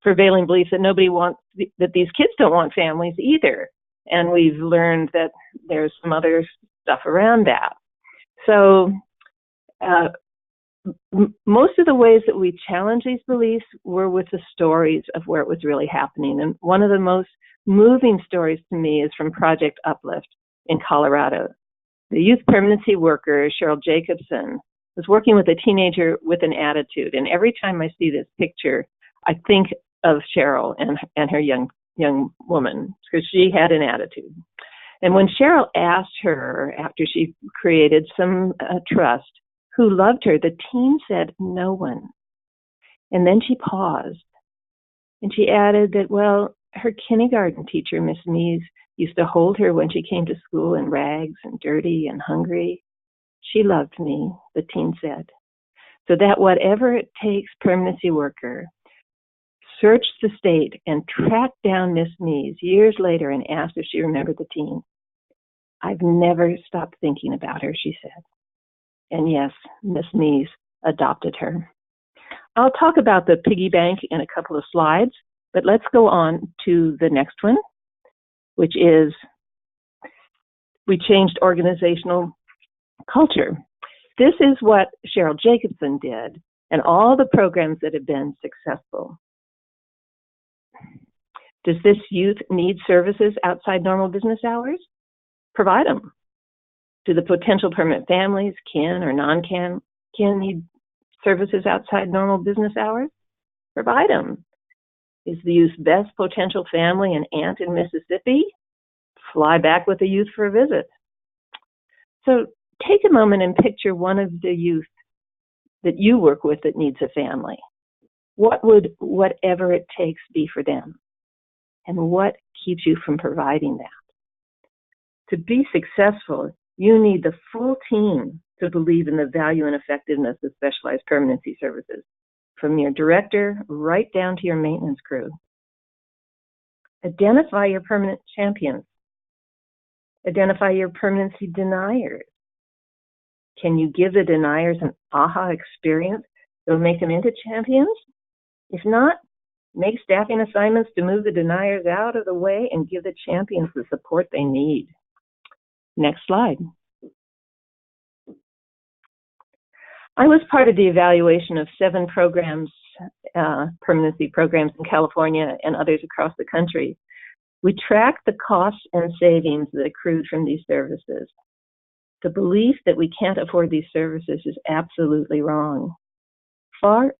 prevailing beliefs that nobody wants, that these kids don't want families either. And we've learned that there's some other stuff around that. So most of the ways that we challenge these beliefs were with the stories of where it was really happening. And one of the most moving stories to me is from Project Uplift in Colorado. The youth permanency worker, Cheryl Jacobson, was working with a teenager with an attitude. And every time I see this picture, I think of Cheryl and her young woman, because she had an attitude. And when Cheryl asked her, after she created some trust, who loved her, the teen said, no one. And then she paused. And she added that, well, her kindergarten teacher, Miss Mees, used to hold her when she came to school in rags and dirty and hungry. She loved me, the teen said. So that whatever it takes permanency worker searched the state and tracked down Miss Mees years later and asked if she remembered the teen. I've never stopped thinking about her, she said. And yes, Miss Mees adopted her. I'll talk about the piggy bank in a couple of slides, but let's go on to the next one, which is we changed organizational culture. This is what Cheryl Jacobson did and all the programs that have been successful. Does this youth need services outside normal business hours? Provide them. Do the potential permanent families, kin or non-kin, need services outside normal business hours? Provide them. Is the youth's best potential family an aunt in Mississippi? Fly back with the youth for a visit. So take a moment and picture one of the youth that you work with that needs a family. What would whatever it takes be for them? And what keeps you from providing that? To be successful, you need the full team to believe in the value and effectiveness of specialized permanency services, from your director right down to your maintenance crew. Identify your permanent champions. Identify your permanency deniers. Can you give the deniers an aha experience that will make them into champions? If not, make staffing assignments to move the deniers out of the way and give the champions the support they need. Next slide. I was part of the evaluation of 7 programs, permanency programs in California and others across the country. We track the costs and savings that accrued from these services. The belief that we can't afford these services is absolutely wrong. Far,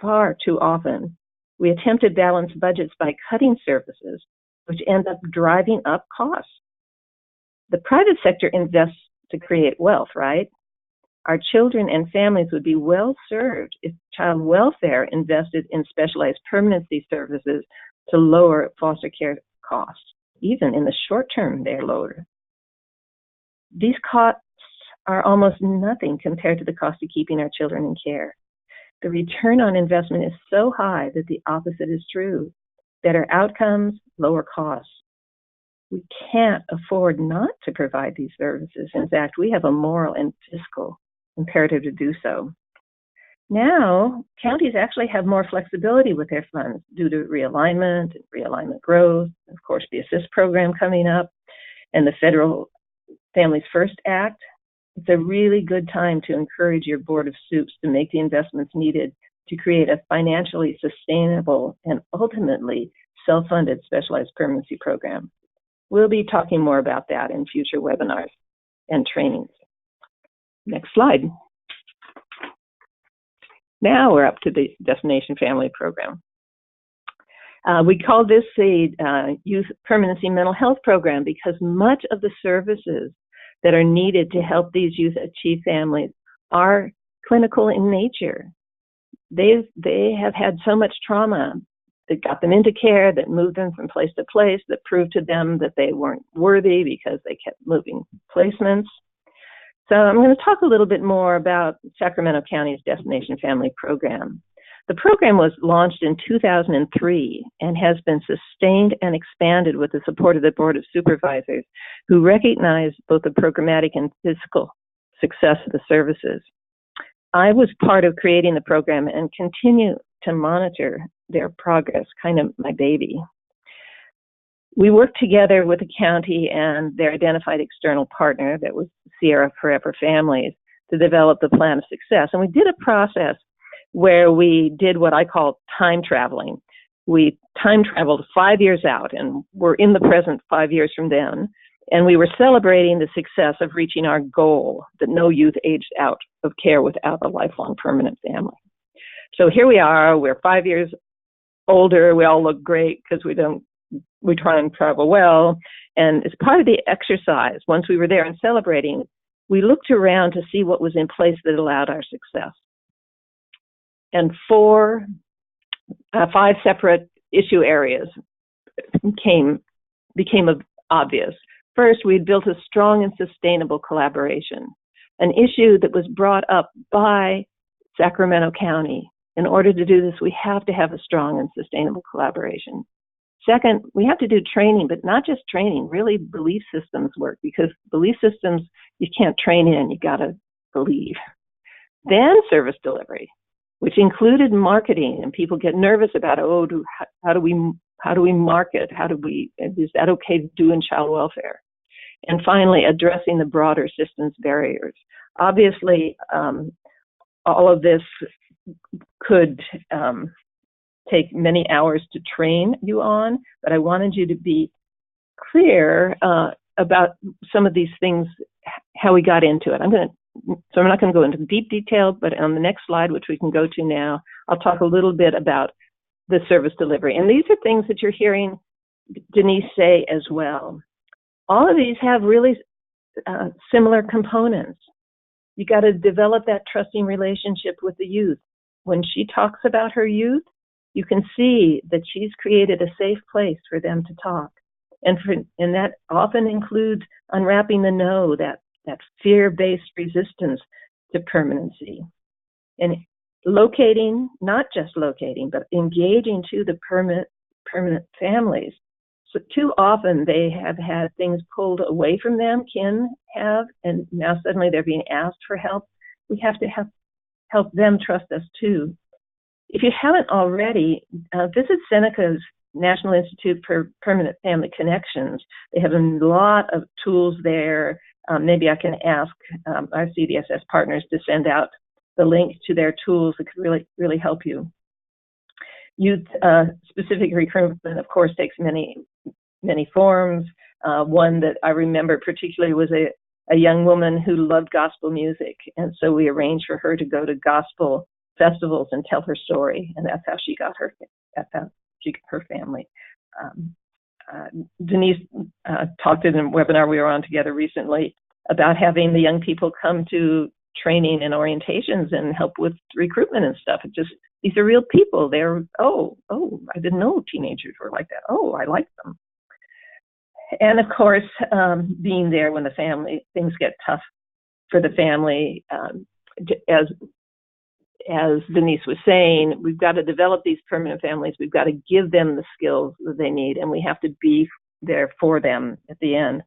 far too often, we attempt to balance budgets by cutting services, which end up driving up costs. The private sector invests to create wealth, right? Our children and families would be well served if child welfare invested in specialized permanency services to lower foster care costs. Even in the short term, they're lower. These costs are almost nothing compared to the cost of keeping our children in care. The return on investment is so high that the opposite is true. Better outcomes, lower costs. We can't afford not to provide these services. In fact, we have a moral and fiscal imperative to do so. Now, counties actually have more flexibility with their funds due to realignment growth, of course, the ASIST program coming up, and the Federal Families First Act. It's a really good time to encourage your Board of Supes to make the investments needed to create a financially sustainable and ultimately self-funded specialized permanency program. We'll be talking more about that in future webinars and trainings. Next slide. Now we're up to the Destination Family Program. We call this a Youth Permanency Mental Health Program because much of the services that are needed to help these youth achieve families are clinical in nature. They have had so much trauma that got them into care, that moved them from place to place, that proved to them that they weren't worthy because they kept moving placements. So I'm going to talk a little bit more about Sacramento County's Destination Family Program. The program was launched in 2003 and has been sustained and expanded with the support of the Board of Supervisors, who recognize both the programmatic and physical success of the services. I was part of creating the program and continue to monitor their progress, kind of my baby. We worked together with the county and their identified external partner, that was Sierra Forever Families, to develop the plan of success. And we did a process where we did what I call time traveling. We time traveled 5 years out, and we're in the present 5 years from then. And we were celebrating the success of reaching our goal that no youth aged out of care without a lifelong permanent family. So here we are, we're 5 years older, we all look great because we try and travel well. And as part of the exercise, once we were there and celebrating, we looked around to see what was in place that allowed our success. And 5 separate issue areas became obvious. First, we'd built a strong and sustainable collaboration, an issue that was brought up by Sacramento County. In order to do this, we have to have a strong and sustainable collaboration. Second, we have to do training, but not just training, really belief systems work, because belief systems you can't train in, you gotta believe. Then service delivery, which included marketing, and people get nervous about, how do we market? Is that okay to do in child welfare? And finally, addressing the broader systems barriers. Obviously, all of this could take many hours to train you on, but I wanted you to be clear about some of these things, how we got into it. So I'm not going to go into deep detail, but on the next slide, which we can go to now, I'll talk a little bit about the service delivery. And these are things that you're hearing Denise say as well. All of these have really similar components. You got to develop that trusting relationship with the youth. When she talks about her youth, you can see that she's created a safe place for them to talk. And that often includes unwrapping the no, that fear-based resistance to permanency. And locating, not just locating, but engaging to the permanent families. So too often they have had things pulled away from them, kin have, and now suddenly they're being asked for help. We have to help them trust us too. If you haven't already, visit Seneca's National Institute for Permanent Family Connections. They have a lot of tools there. Maybe I can ask our CDSS partners to send out the link to their tools that could really, really help you. Youth-specific recruitment, of course, takes many many forms. One that I remember particularly was a young woman who loved gospel music, and so we arranged for her to go to gospel festivals and tell her story, and that's how she got her family. Denise talked in a webinar we were on together recently about having the young people come to training and orientations and help with recruitment and stuff. It just, these are real people. They're, oh, I didn't know teenagers were like that. Oh, I like them. And of course, being there when things get tough for the family, as Denise was saying, we've got to develop these permanent families. We've got to give them the skills that they need, and we have to be there for them at the end.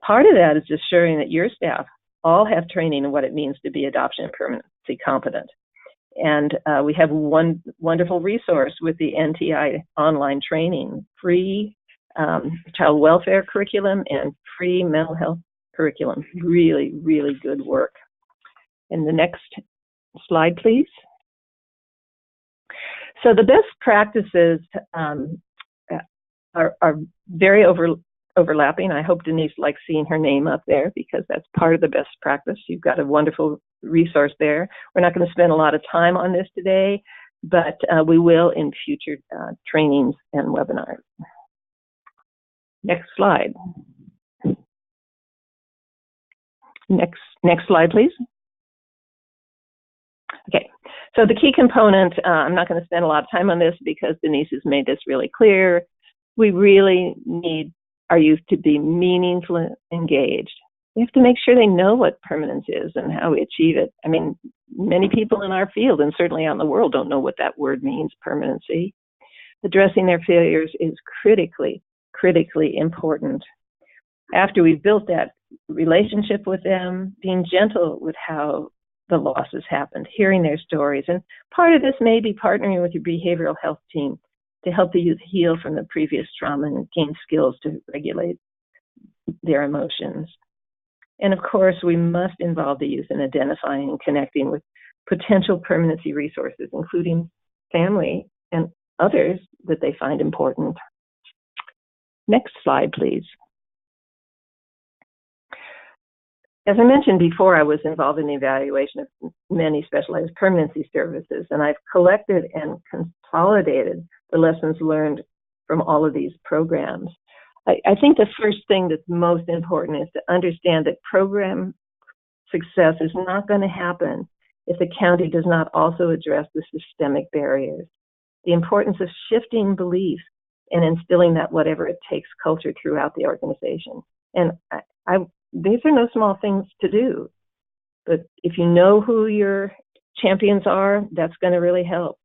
Part of that is assuring that your staff all have training in what it means to be adoption and permanency competent. And we have one wonderful resource with the NTI online training, free child welfare curriculum and free mental health curriculum. Really, really good work. And the next slide, please. So the best practices are very overlapping. I hope Denise likes seeing her name up there because that's part of the best practice. You've got a wonderful resource there. We're not going to spend a lot of time on this today, but we will in future trainings and webinars. Next slide. Next slide, please. Okay, so the key component, I'm not going to spend a lot of time on this because Denise has made this really clear. We really need our youth to be meaningfully engaged. We have to make sure they know what permanence is and how we achieve it. I mean, many people in our field and certainly out in the world don't know what that word means, permanency. Addressing their failures is critically important. After we've built that relationship with them, being gentle with how the losses happened, hearing their stories. And part of this may be partnering with your behavioral health team to help the youth heal from the previous trauma and gain skills to regulate their emotions. And of course, we must involve the youth in identifying and connecting with potential permanency resources, including family and others that they find important. Next slide, please. As I mentioned before, I was involved in the evaluation of many specialized permanency services, and I've collected and consolidated the lessons learned from all of these programs. I think the first thing that's most important is to understand that program success is not going to happen if the county does not also address the systemic barriers. The importance of shifting beliefs and instilling that whatever it takes culture throughout the organization. And these are no small things to do, but if you know who your champions are, that's going to really help.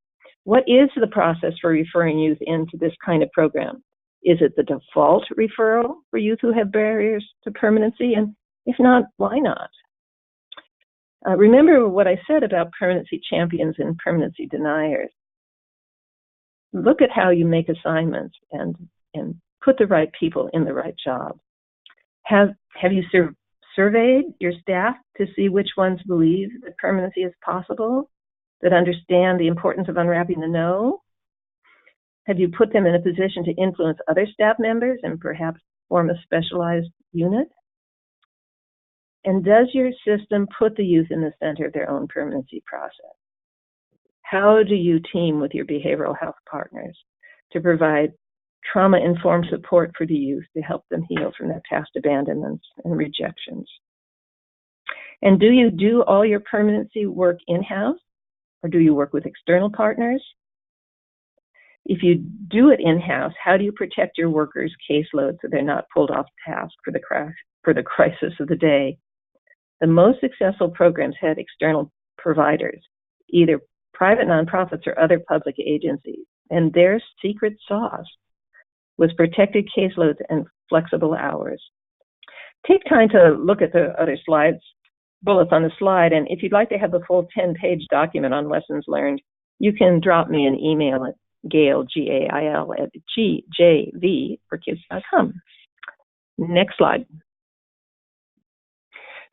What is the process for referring youth into this kind of program? Is it the default referral for youth who have barriers to permanency? And if not, why not? Remember what I said about permanency champions and permanency deniers. Look at how you make assignments and put the right people in the right job. Have you surveyed your staff to see which ones believe that permanency is possible, that understand the importance of unwrapping the no? Have you put them in a position to influence other staff members and perhaps form a specialized unit? And does your system put the youth in the center of their own permanency process? How do you team with your behavioral health partners to provide trauma-informed support for the youth to help them heal from their past abandonments and rejections? And do you do all your permanency work in-house, or do you work with external partners? If you do it in-house, how do you protect your workers' caseload so they're not pulled off task for the crisis of the day? The most successful programs had external providers, either private nonprofits or other public agencies, and their secret sauce was protected caseloads and flexible hours. Take time to look at the other bullets on the slide, and if you'd like to have the full 10-page document on lessons learned, you can drop me an email at Gail, G-A-I-L, at gjvforkids.com. Next slide.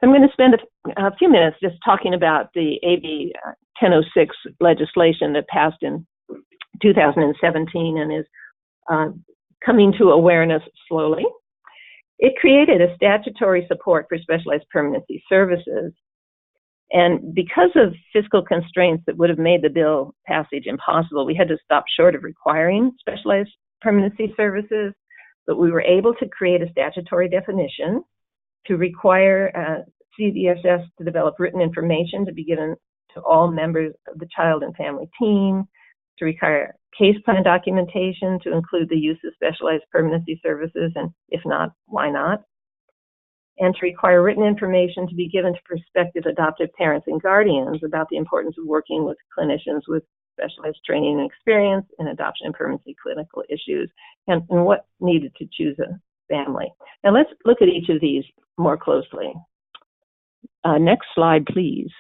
I'm going to spend a few minutes just talking about the AB 1006 legislation that passed in 2017 and is coming to awareness slowly. It created a statutory support for specialized permanency services. And because of fiscal constraints that would have made the bill passage impossible, we had to stop short of requiring specialized permanency services, but we were able to create a statutory definition to require CDSS to develop written information to be given to all members of the child and family team, to require case plan documentation to include the use of specialized permanency services, and if not, why not? And to require written information to be given to prospective adoptive parents and guardians about the importance of working with clinicians with specialized training and experience in adoption and permanency clinical issues, and what needed to choose a family. Now let's look at each of these more closely. Next slide, please.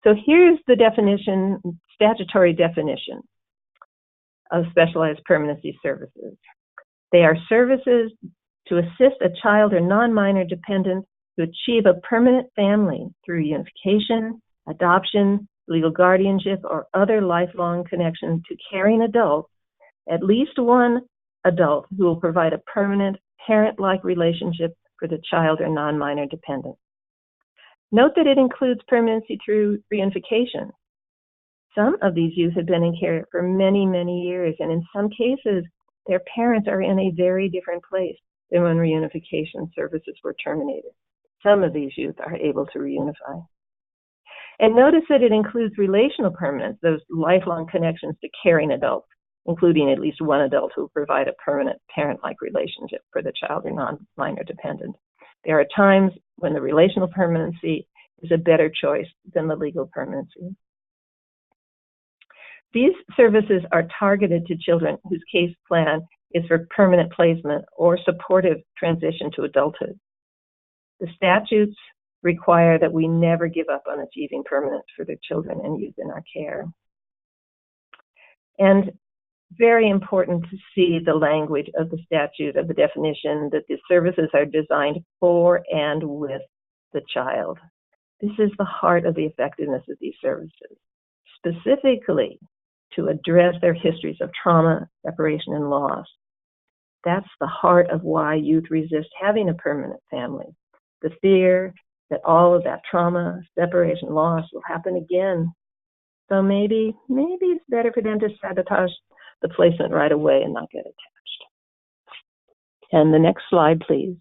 So here's the definition, statutory definition of specialized permanency services. They are services to assist a child or non-minor dependent to achieve a permanent family through unification, adoption, legal guardianship, or other lifelong connection to caring adults, at least one adult who will provide a permanent parent-like relationship for the child or non-minor dependent. Note that it includes permanency through reunification. Some of these youth have been in care for many, many years, and in some cases, their parents are in a very different place than when reunification services were terminated. Some of these youth are able to reunify. And notice that it includes relational permanence, those lifelong connections to caring adults, including at least one adult who will provide a permanent parent-like relationship for the child or non-minor dependent. There are times when the relational permanency is a better choice than the legal permanency. These services are targeted to children whose case plan is for permanent placement or supportive transition to adulthood. The statutes require that we never give up on achieving permanence for the children and youth in our care. And very important to see the language of the statute, of the definition, that the services are designed for and with the child. This is the heart of the effectiveness of these services, specifically to address their histories of trauma, separation, and loss. That's the heart of why youth resist having a permanent family. The fear that all of that trauma, separation, loss will happen again. So maybe it's better for them to sabotage the placement right away and not get attached. And the next slide, please.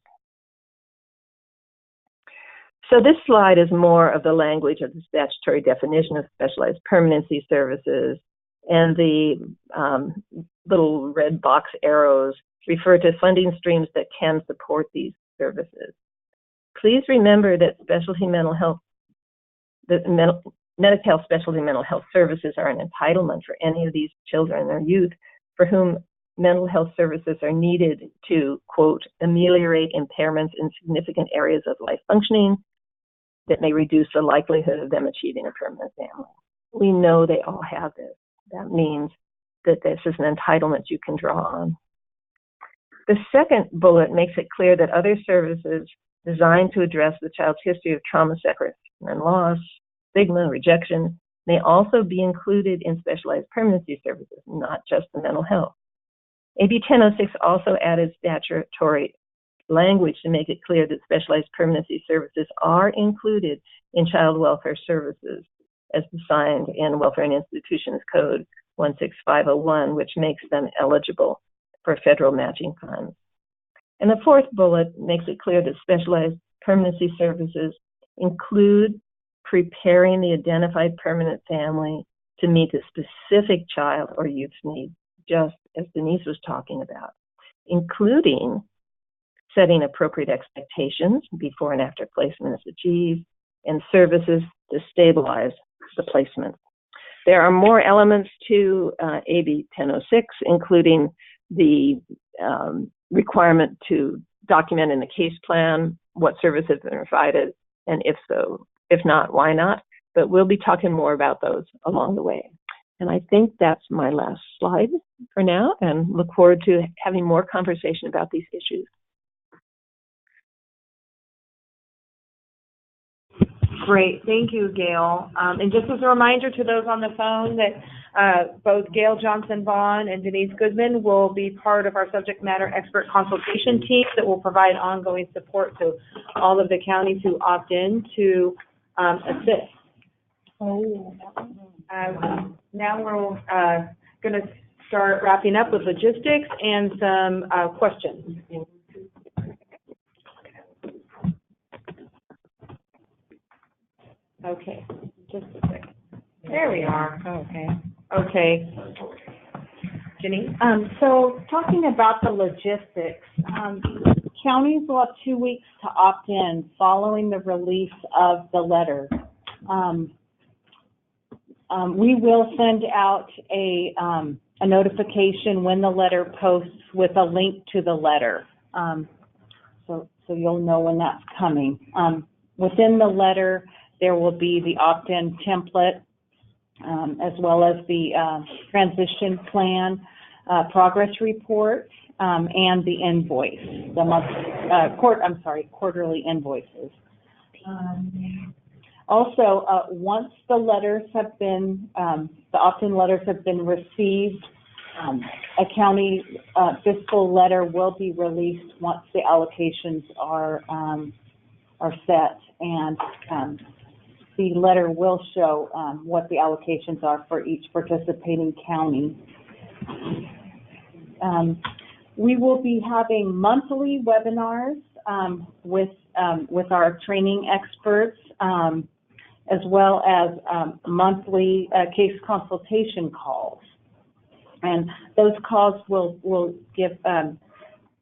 So this slide is more of the language of the statutory definition of specialized permanency services, and the little red box arrows refer to funding streams that can support these services. Please remember that specialty mental health, Medi-Cal specialty mental health services are an entitlement for any of these children or youth for whom mental health services are needed to, quote, ameliorate impairments in significant areas of life functioning that may reduce the likelihood of them achieving a permanent family. We know they all have this. That means that this is an entitlement you can draw on. The second bullet makes it clear that other services designed to address the child's history of trauma, separation, and loss, stigma, rejection, may also be included in specialized permanency services, not just the mental health. AB 1006 also added statutory language to make it clear that specialized permanency services are included in child welfare services as defined in Welfare and Institutions Code 16501, which makes them eligible for federal matching funds. And the fourth bullet makes it clear that specialized permanency services include preparing the identified permanent family to meet the specific child or youth's needs, just as Denise was talking about, including setting appropriate expectations before and after placement is achieved, and services to stabilize the placement. There are more elements to AB 1006, including the requirement to document in the case plan what services have been provided, and if so, if not, why not? But we'll be talking more about those along the way. And I think that's my last slide for now, and look forward to having more conversation about these issues. Great, thank you, Gail. And just as a reminder to those on the phone that both Gail Johnson-Vaughan and Denise Goodman will be part of our subject matter expert consultation team that will provide ongoing support to all of the counties who opt in to assist. Now we're going to start wrapping up with logistics and some questions. Okay, just a second. There we are. Okay. Okay. Denise? So talking about the logistics, counties will have 2 weeks to opt in following the release of the letter. We will send out a notification when the letter posts with a link to the letter. So you'll know when that's coming. Within the letter, there will be the opt-in template, as well as the transition plan, progress report, and the invoice, the monthly, quarterly invoices. Also, once the letters have been, the opt-in letters have been received, a county fiscal letter will be released once the allocations are set, and the letter will show what the allocations are for each participating county. We will be having monthly webinars with our training experts, as well as monthly case consultation calls. And those calls will give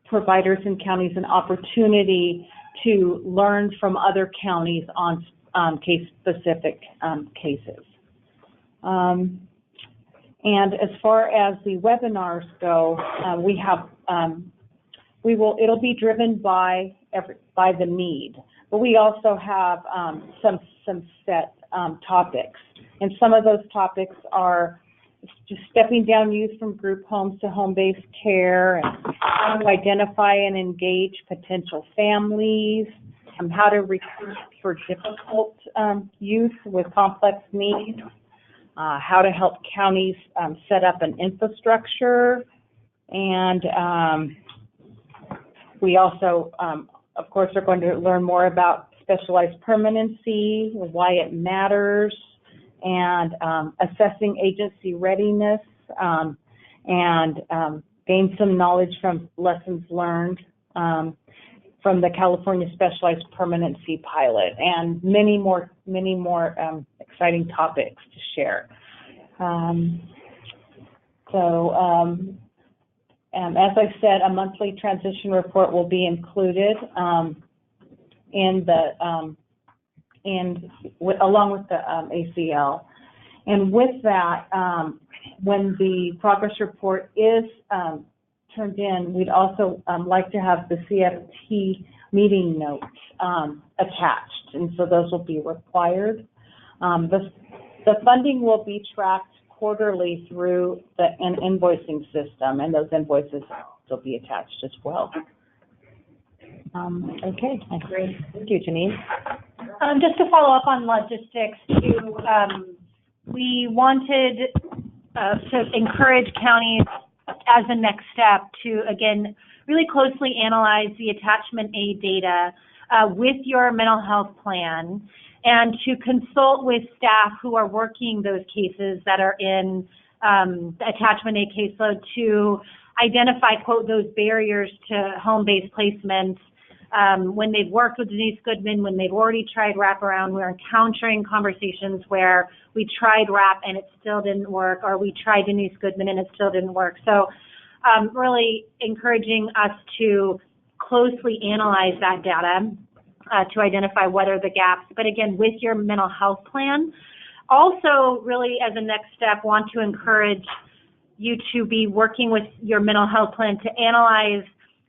providers and counties an opportunity to learn from other counties on case-specific cases. And as far as the webinars go, it'll be driven by the need, but we also have some set topics, and some of those topics are just stepping down youth from group homes to home-based care, and how to identify and engage potential families, how to recruit for difficult youth with complex needs, how to help counties set up an infrastructure, and we also, of course, are going to learn more about specialized permanency, why it matters, and assessing agency readiness, and gain some knowledge from lessons learned from the California Specialized Permanency Pilot, and many more exciting topics to share. As I said, a monthly transition report will be included along with the ACL. And with that, when the progress report is turned in, we'd also like to have the CFT meeting notes attached, and so those will be required. The funding will be tracked quarterly through an invoicing system, and those invoices will be attached as well. Okay, great. Thank you, Janine. Just to follow up on logistics, too, we wanted to encourage counties as a next step to, again, really closely analyze the attachment A data with your mental health plan, and to consult with staff who are working those cases that are in the attachment A caseload to identify, quote, those barriers to home-based placements. When they've worked with Denise Goodman, when they've already tried wraparound, we're encountering conversations where we tried WRAP and it still didn't work, or we tried Denise Goodman and it still didn't work. So really encouraging us to closely analyze that data to identify what are the gaps, but again, with your mental health plan. Also, really as a next step, want to encourage you to be working with your mental health plan to analyze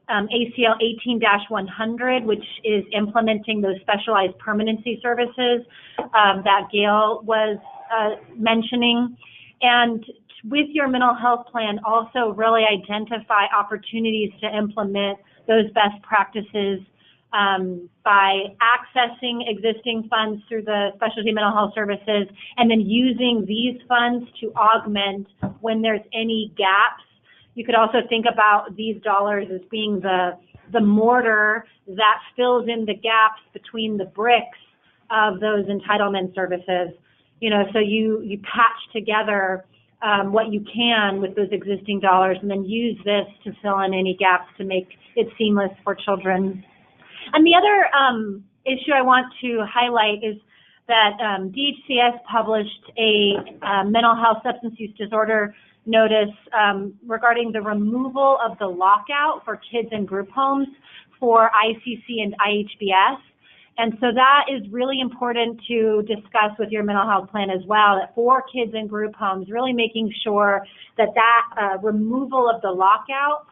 ACL 18-100, which is implementing those specialized permanency services that Gail was mentioning. And with your mental health plan, also really identify opportunities to implement those best practices by accessing existing funds through the specialty mental health services, and then using these funds to augment when there's any gaps. You could also think about these dollars as being the mortar that fills in the gaps between the bricks of those entitlement services. You know, so you patch together what you can with those existing dollars, and then use this to fill in any gaps to make it seamless for children. And the other issue I want to highlight is that DHCS published a mental health substance use disorder notice regarding the removal of the lockout for kids in group homes for ICC and IHBS. And so that is really important to discuss with your mental health plan as well, that for kids in group homes, really making sure that removal of the lockout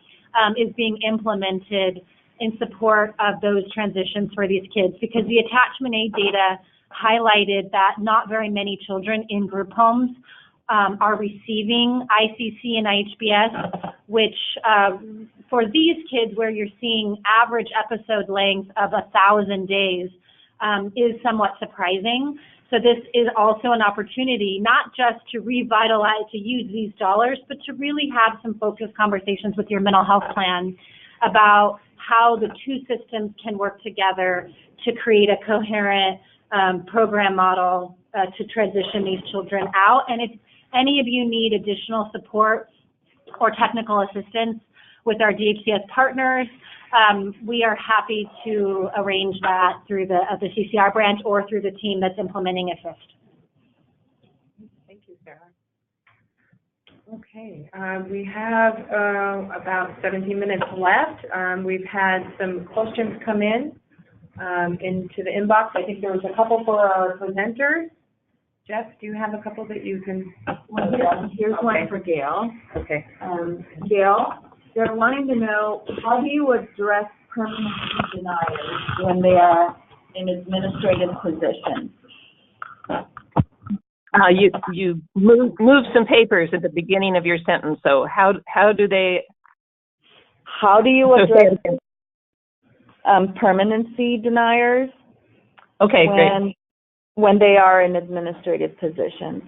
is being implemented in support of those transitions for these kids, because the attachment A data highlighted that not very many children in group homes are receiving ICC and IHBS, which for these kids where you're seeing average episode length of 1,000 days is somewhat surprising. So this is also an opportunity not just to revitalize, to use these dollars, but to really have some focused conversations with your mental health plan about how the two systems can work together to create a coherent program model to transition these children out. And if any of you need additional support or technical assistance with our DHCS partners, we are happy to arrange that through the CCR branch or through the team that's implementing ASIST. Thank you, Sarah. Okay, we have about 17 minutes left. We've had some questions come in into the inbox. I think there was a couple for our presenters. Jeff, do you have a couple that you can? Well, here's one for Gail. Okay. Gail, they're wanting to know, how do you address permanency deniers when they are in administrative positions? You move some papers at the beginning of your sentence. So how do you address permanency deniers? Okay, great. When they are in administrative positions?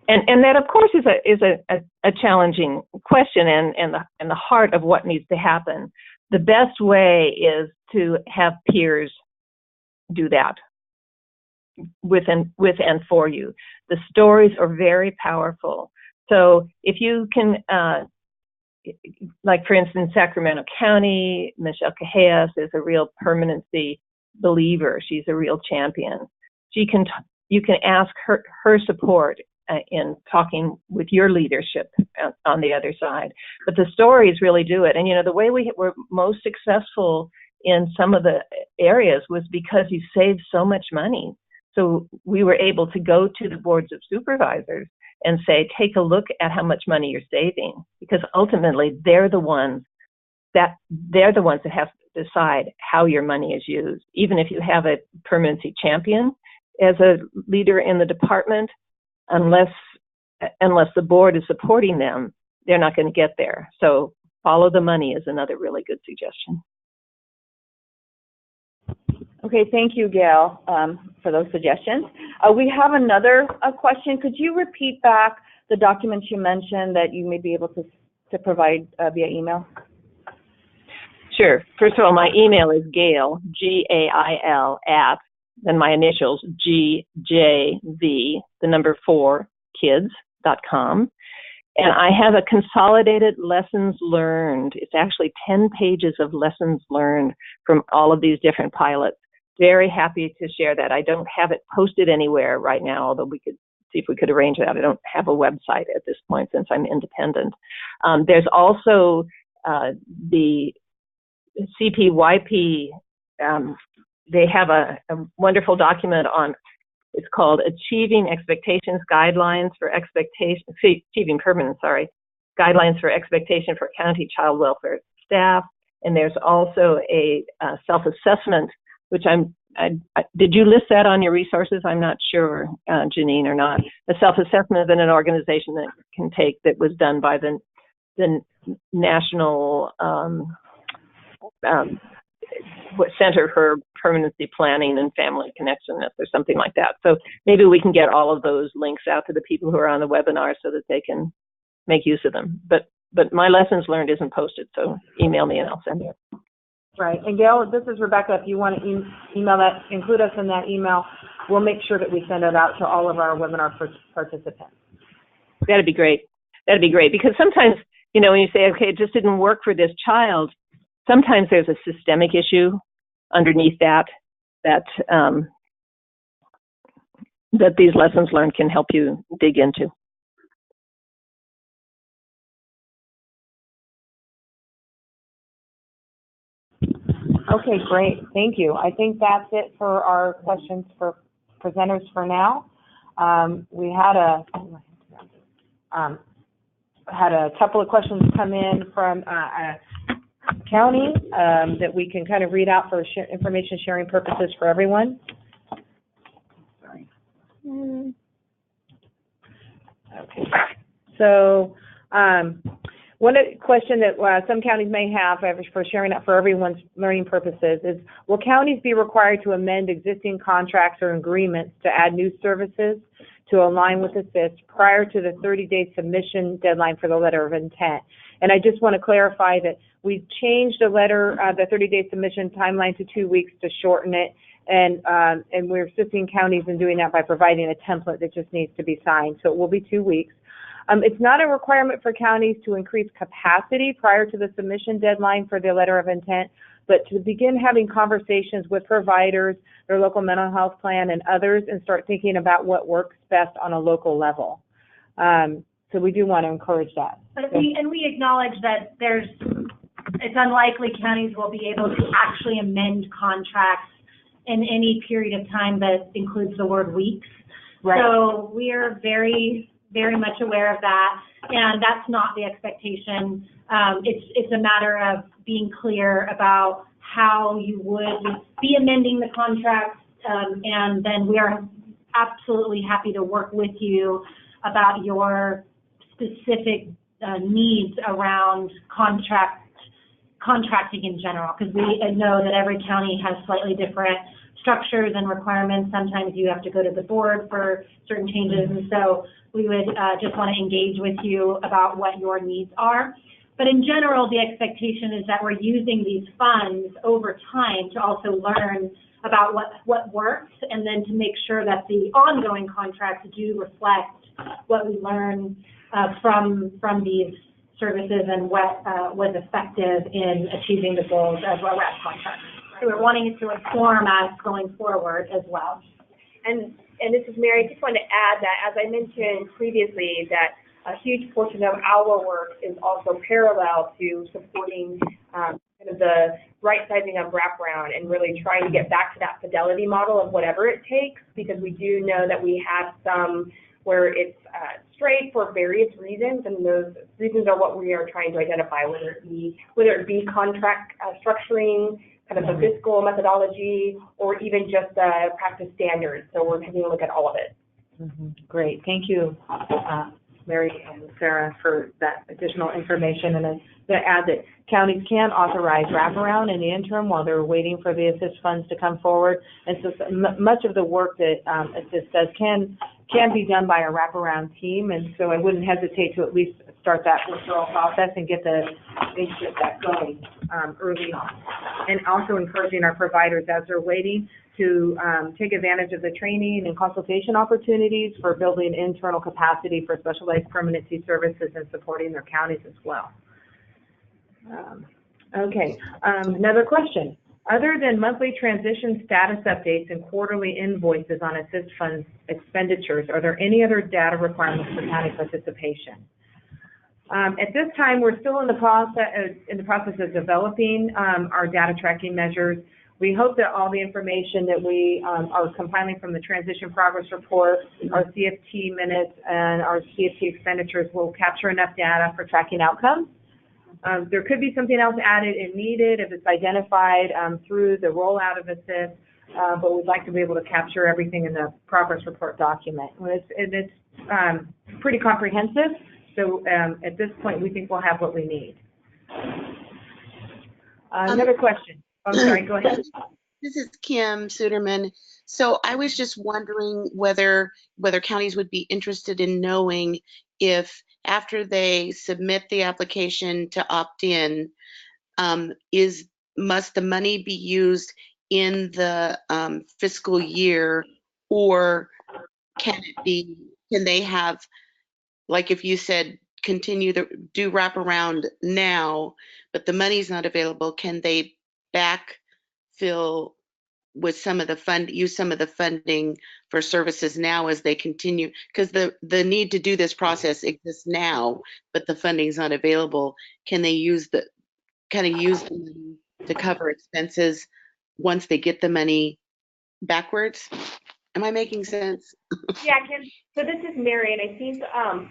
And that, of course, is a challenging question and the heart of what needs to happen. The best way is to have peers do that with and for you. The stories are very powerful. So if you can, like for instance, Sacramento County, Michelle Cajeas is a real permanency believer. She's a real champion. You can ask her support in talking with your leadership on the other side. But the stories really do it. And, you know, the way we were most successful in some of the areas was because you saved so much money. So we were able to go to the boards of supervisors and say, take a look at how much money you're saving, because ultimately they're the ones that have to decide how your money is used. Even if you have a permanency champion as a leader in the department, unless the board is supporting them, they're not going to get there. So follow the money is another really good suggestion. Okay, thank you, Gail, for those suggestions. We have another question. Could you repeat back the documents you mentioned that you may be able to provide via email? Sure. First of all, my email is Gail, G-A-I-L, then my initials, G-J-V, 4, kids.com. And I have a consolidated lessons learned. It's actually 10 pages of lessons learned from all of these different pilots. Very happy to share that. I don't have it posted anywhere right now, although we could see if we could arrange that. I don't have a website at this point since I'm independent. There's also the CPYP. They have a wonderful document on, it's called Achieving Expectations Guidelines for Achieving Permanence, Guidelines for Expectation for County Child Welfare Staff. And there's also a self-assessment, which did you list that on your resources? I'm not sure, Janine, or not. A self-assessment that an organization that can take, that was done by the National Center for Permanency Planning and Family Connectedness or something like that. So maybe we can get all of those links out to the people who are on the webinar so that they can make use of them. But my lessons learned isn't posted, so email me and I'll send it. Right. And Gail, this is Rebecca. If you want to email that, include us in that email, we'll make sure that we send it out to all of our webinar participants. That'd be great. That'd be great, because sometimes, you know, when you say, okay, it just didn't work for this child, sometimes there's a systemic issue underneath that these lessons learned can help you dig into. Okay, great. Thank you. I think that's it for our questions for presenters for now. We had a couple of questions come in from county that we can kind of read out for information sharing purposes for everyone. Sorry. Okay. So one question that some counties may have for sharing out for everyone's learning purposes is, will counties be required to amend existing contracts or agreements to add new services to align with ASIST prior to the 30-day submission deadline for the letter of intent? And I just want to clarify that we changed the 30-day submission timeline to 2 weeks to shorten it, and we're assisting counties in doing that by providing a template that just needs to be signed. So it will be 2 weeks. It's not a requirement for counties to increase capacity prior to the submission deadline for the letter of intent, but to begin having conversations with providers, their local mental health plan, and others, and start thinking about what works best on a local level. So we do want to encourage that. But we acknowledge that it's unlikely counties will be able to actually amend contracts in any period of time that includes the word weeks. Right. So we are very much aware of that, and that's not the expectation. It's a matter of being clear about how you would be amending the contracts, and then we are absolutely happy to work with you about your specific needs around contracting in general, because we know that every county has slightly different structures and requirements. Sometimes you have to go to the board for certain changes, and so we would just want to engage with you about what your needs are. But in general, the expectation is that we're using these funds over time to also learn about what works, and then to make sure that the ongoing contracts do reflect what we learn from these services and what was effective in achieving the goals of our RAP contracts. So we're wanting it to inform us going forward as well. And this is Mary. I just want to add that, as I mentioned previously, that a huge portion of our work is also parallel to supporting kind of the right sizing of wraparound and really trying to get back to that fidelity model of whatever it takes, because we do know that we have some where it's strayed for various reasons, and those reasons are what we are trying to identify, whether it be contract structuring, kind of the fiscal methodology, or even just practice standards. So we're taking a look at all of it. Great. Thank you, Mary and Sarah, for that additional information. And then to add that counties can authorize wraparound in the interim while they're waiting for the ASIST funds to come forward. And so much of the work that ASIST does can be done by a wraparound team. And so I wouldn't hesitate to at least start that referral process and get that going early on. And also encouraging our providers as they're waiting to take advantage of the training and consultation opportunities for building internal capacity for specialized permanency services and supporting their counties as well. Another question. Other than monthly transition status updates and quarterly invoices on ASIST funds expenditures, are there any other data requirements for county participation? At this time, we're still in the process of developing our data tracking measures. We hope that all the information that we are compiling from the transition progress report, our CFT minutes, and our CFT expenditures will capture enough data for tracking outcomes. There could be something else added if needed, if it's identified through the rollout of ASIST, but we'd like to be able to capture everything in the progress report document. It's pretty comprehensive, so at this point we think we'll have what we need. Another question. I'm sorry, go ahead. This is Kim Suderman. So I was just wondering whether counties would be interested in knowing if after they submit the application to opt in, must the money be used in the fiscal year, or can they have, like if you said continue to do wraparound now, but the money's not available, can they backfill with use some of the funding for services now as they continue? Because the need to do this process exists now, but the funding's not available. Can they use the money to cover expenses once they get the money backwards? Am I making sense? Yeah, Kim. So this is Mary, and I think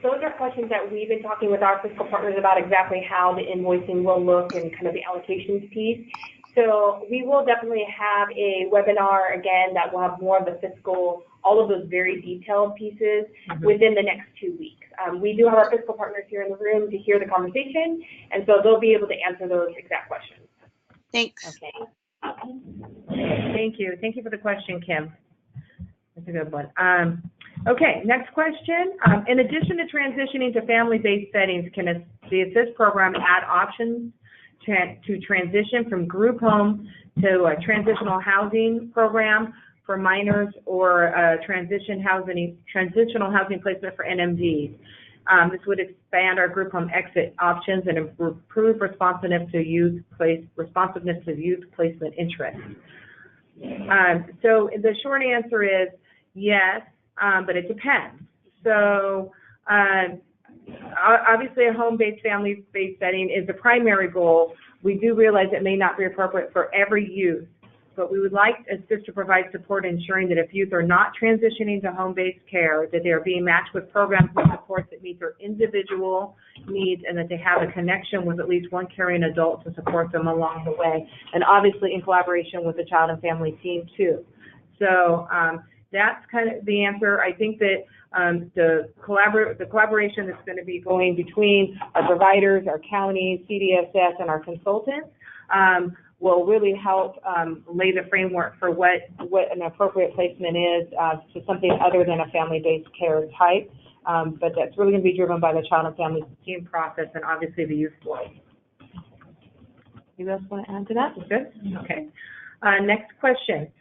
those are questions that we've been talking with our fiscal partners about, exactly how the invoicing will look and kind of the allocations piece. So we will definitely have a webinar again that will have more of the fiscal, all of those very detailed pieces within the next 2 weeks. We do have our fiscal partners here in the room to hear the conversation, and so they'll be able to answer those exact questions. Thanks. Okay. Thank you. Thank you for the question, Kim. That's a good one. Okay, next question. In addition to transitioning to family-based settings, can the ASIST program add options to transition from group home to a transitional housing program for minors, or a transitional housing placement for NMDs? This would expand our group home exit options and improve responsiveness to youth placement interests. So the short answer is yes, but it depends. So obviously a home-based, family-based setting is the primary goal. We do realize it may not be appropriate for every youth, but we would like ASIST to provide support ensuring that if youth are not transitioning to home-based care, that they are being matched with programs and supports that meet their individual needs, and that they have a connection with at least one caring adult to support them along the way, and obviously in collaboration with the child and family team too. So that's kind of the answer. I think that the collaboration that's going to be going between our providers, our counties, CDSS, and our consultants will really help lay the framework for what an appropriate placement is to something other than a family-based care type. But that's really going to be driven by the child and family team process and obviously the youth voice. You else want to add to that? Good? Okay. Next question.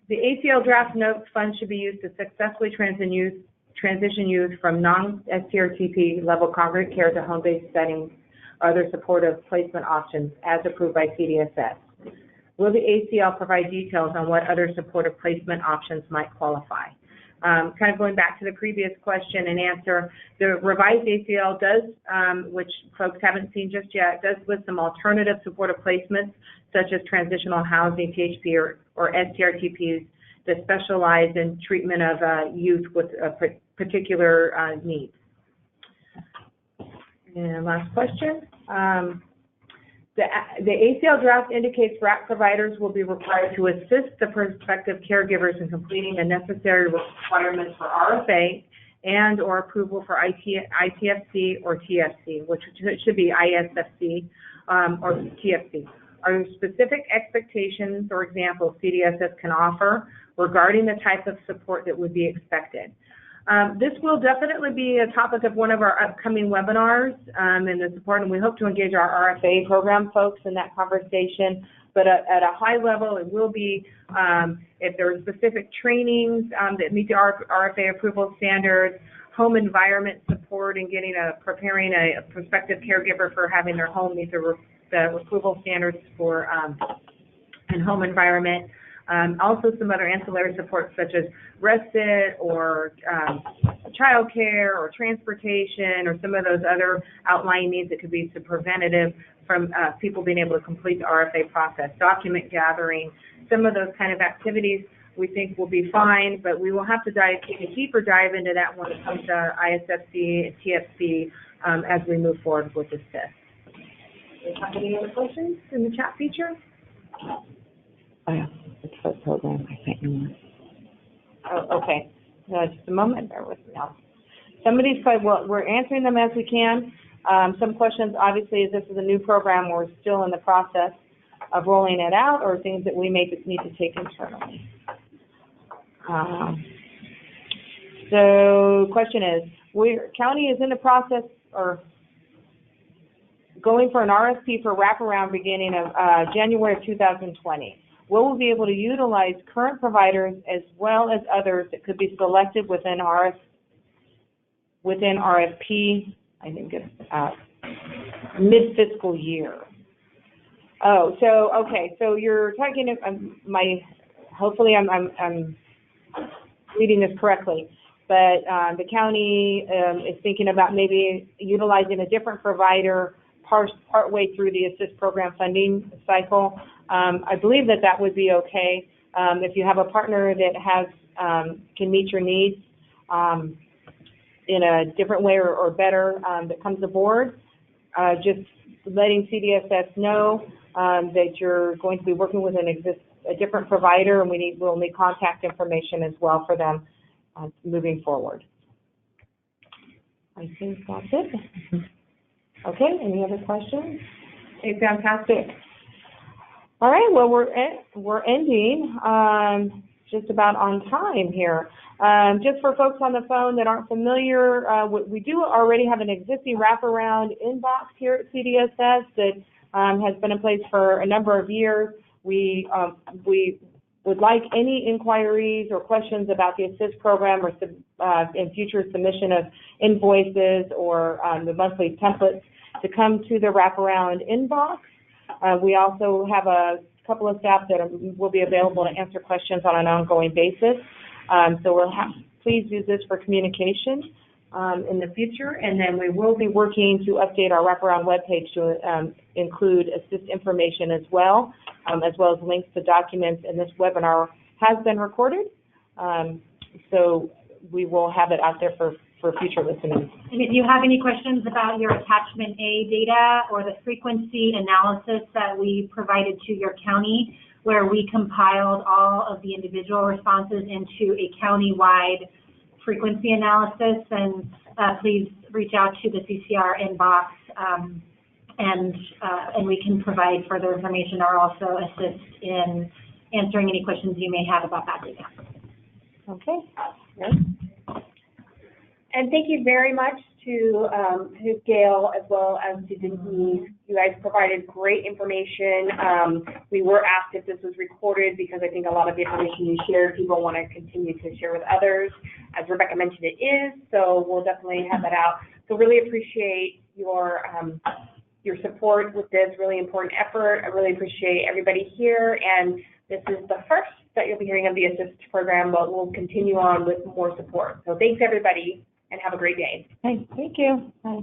The ACL draft notes fund should be used to successfully transition youth from non-STRTP level congregate care to home-based settings or other supportive placement options as approved by CDSS. Will the ACL provide details on what other supportive placement options might qualify? Kind of going back to the previous question and answer, the revised ACL does, which folks haven't seen just yet, does list some alternative supportive placements such as transitional housing, THP, or STRTPs that specialize in treatment of youth with particular needs. And last question. The ACL draft indicates RAC providers will be required to assist the prospective caregivers in completing the necessary requirements for RFA and or approval for ITFC or TFC, which should be ISFC or TFC. Are there specific expectations or examples CDSS can offer regarding the type of support that would be expected? This will definitely be a topic of one of our upcoming webinars in the support, and we hope to engage our RFA program folks in that conversation. But at a high level, it will be if there are specific trainings that meet the RFA approval standards, home environment support and preparing a prospective caregiver for having their home meet the approval standards for and home environment. Also some other ancillary support such as RESIT or child care or transportation or some of those other outlying needs that could be preventative from people being able to complete the RFA process. Document gathering, some of those kind of activities we think will be fine, but we will have to take a deeper dive into that when it comes to ISFC and TFC as we move forward with this test. Do you have any other questions in the chat feature? Oh, yeah. It's for the program. I sent you one. Oh, okay. Just a moment. Bear with me. Somebody's said, well, we're answering them as we can. Some questions, obviously, this is a new program. We're still in the process. of rolling it out, or things that we may just need to take internally. So question is, county is in the process or going for an RFP for wraparound beginning of January of 2020. Will we be able to utilize current providers as well as others that could be selected within RFP, I think it's mid-fiscal year? Oh, so, okay, so you're talking, hopefully I'm reading this correctly, but the county is thinking about maybe utilizing a different provider partway through the ASIST program funding cycle. I believe that would be okay. If you have a partner that can meet your needs in a different way or better that comes aboard, just letting CDSS know that you're going to be working with a different provider, and we'll need contact information as well for them moving forward. I think that's it. Okay, any other questions? Okay, fantastic. All right, well, we're ending just about on time here. Just for folks on the phone that aren't familiar, we do already have an existing wraparound inbox here at CDSS that has been in place for a number of years. We would like any inquiries or questions about the ASIST program or in future submission of invoices or the monthly templates to come to the wraparound inbox. We also have a couple of staff that will be available to answer questions on an ongoing basis. So please use this for communication in the future, and then we will be working to update our wraparound webpage to include ASIST information as well as links to documents. And this webinar has been recorded, so we will have it out there for future listening. And if you have any questions about your attachment A data or the frequency analysis that we provided to your county, where we compiled all of the individual responses into a county-wide frequency analysis, then please reach out to the CCR inbox and we can provide further information or also assist in answering any questions you may have about that data. Okay. Yes. And thank you very much to Gail as well as to Denise. You guys provided great information. We were asked if this was recorded because I think a lot of the information you shared, people want to continue to share with others. As Rebecca mentioned, it is, so we'll definitely have that out. So really appreciate your support with this really important effort. I really appreciate everybody here, and this is the first that you'll be hearing of the ASIST program, but we'll continue on with more support. So thanks, everybody, and have a great day. Thank you. Bye.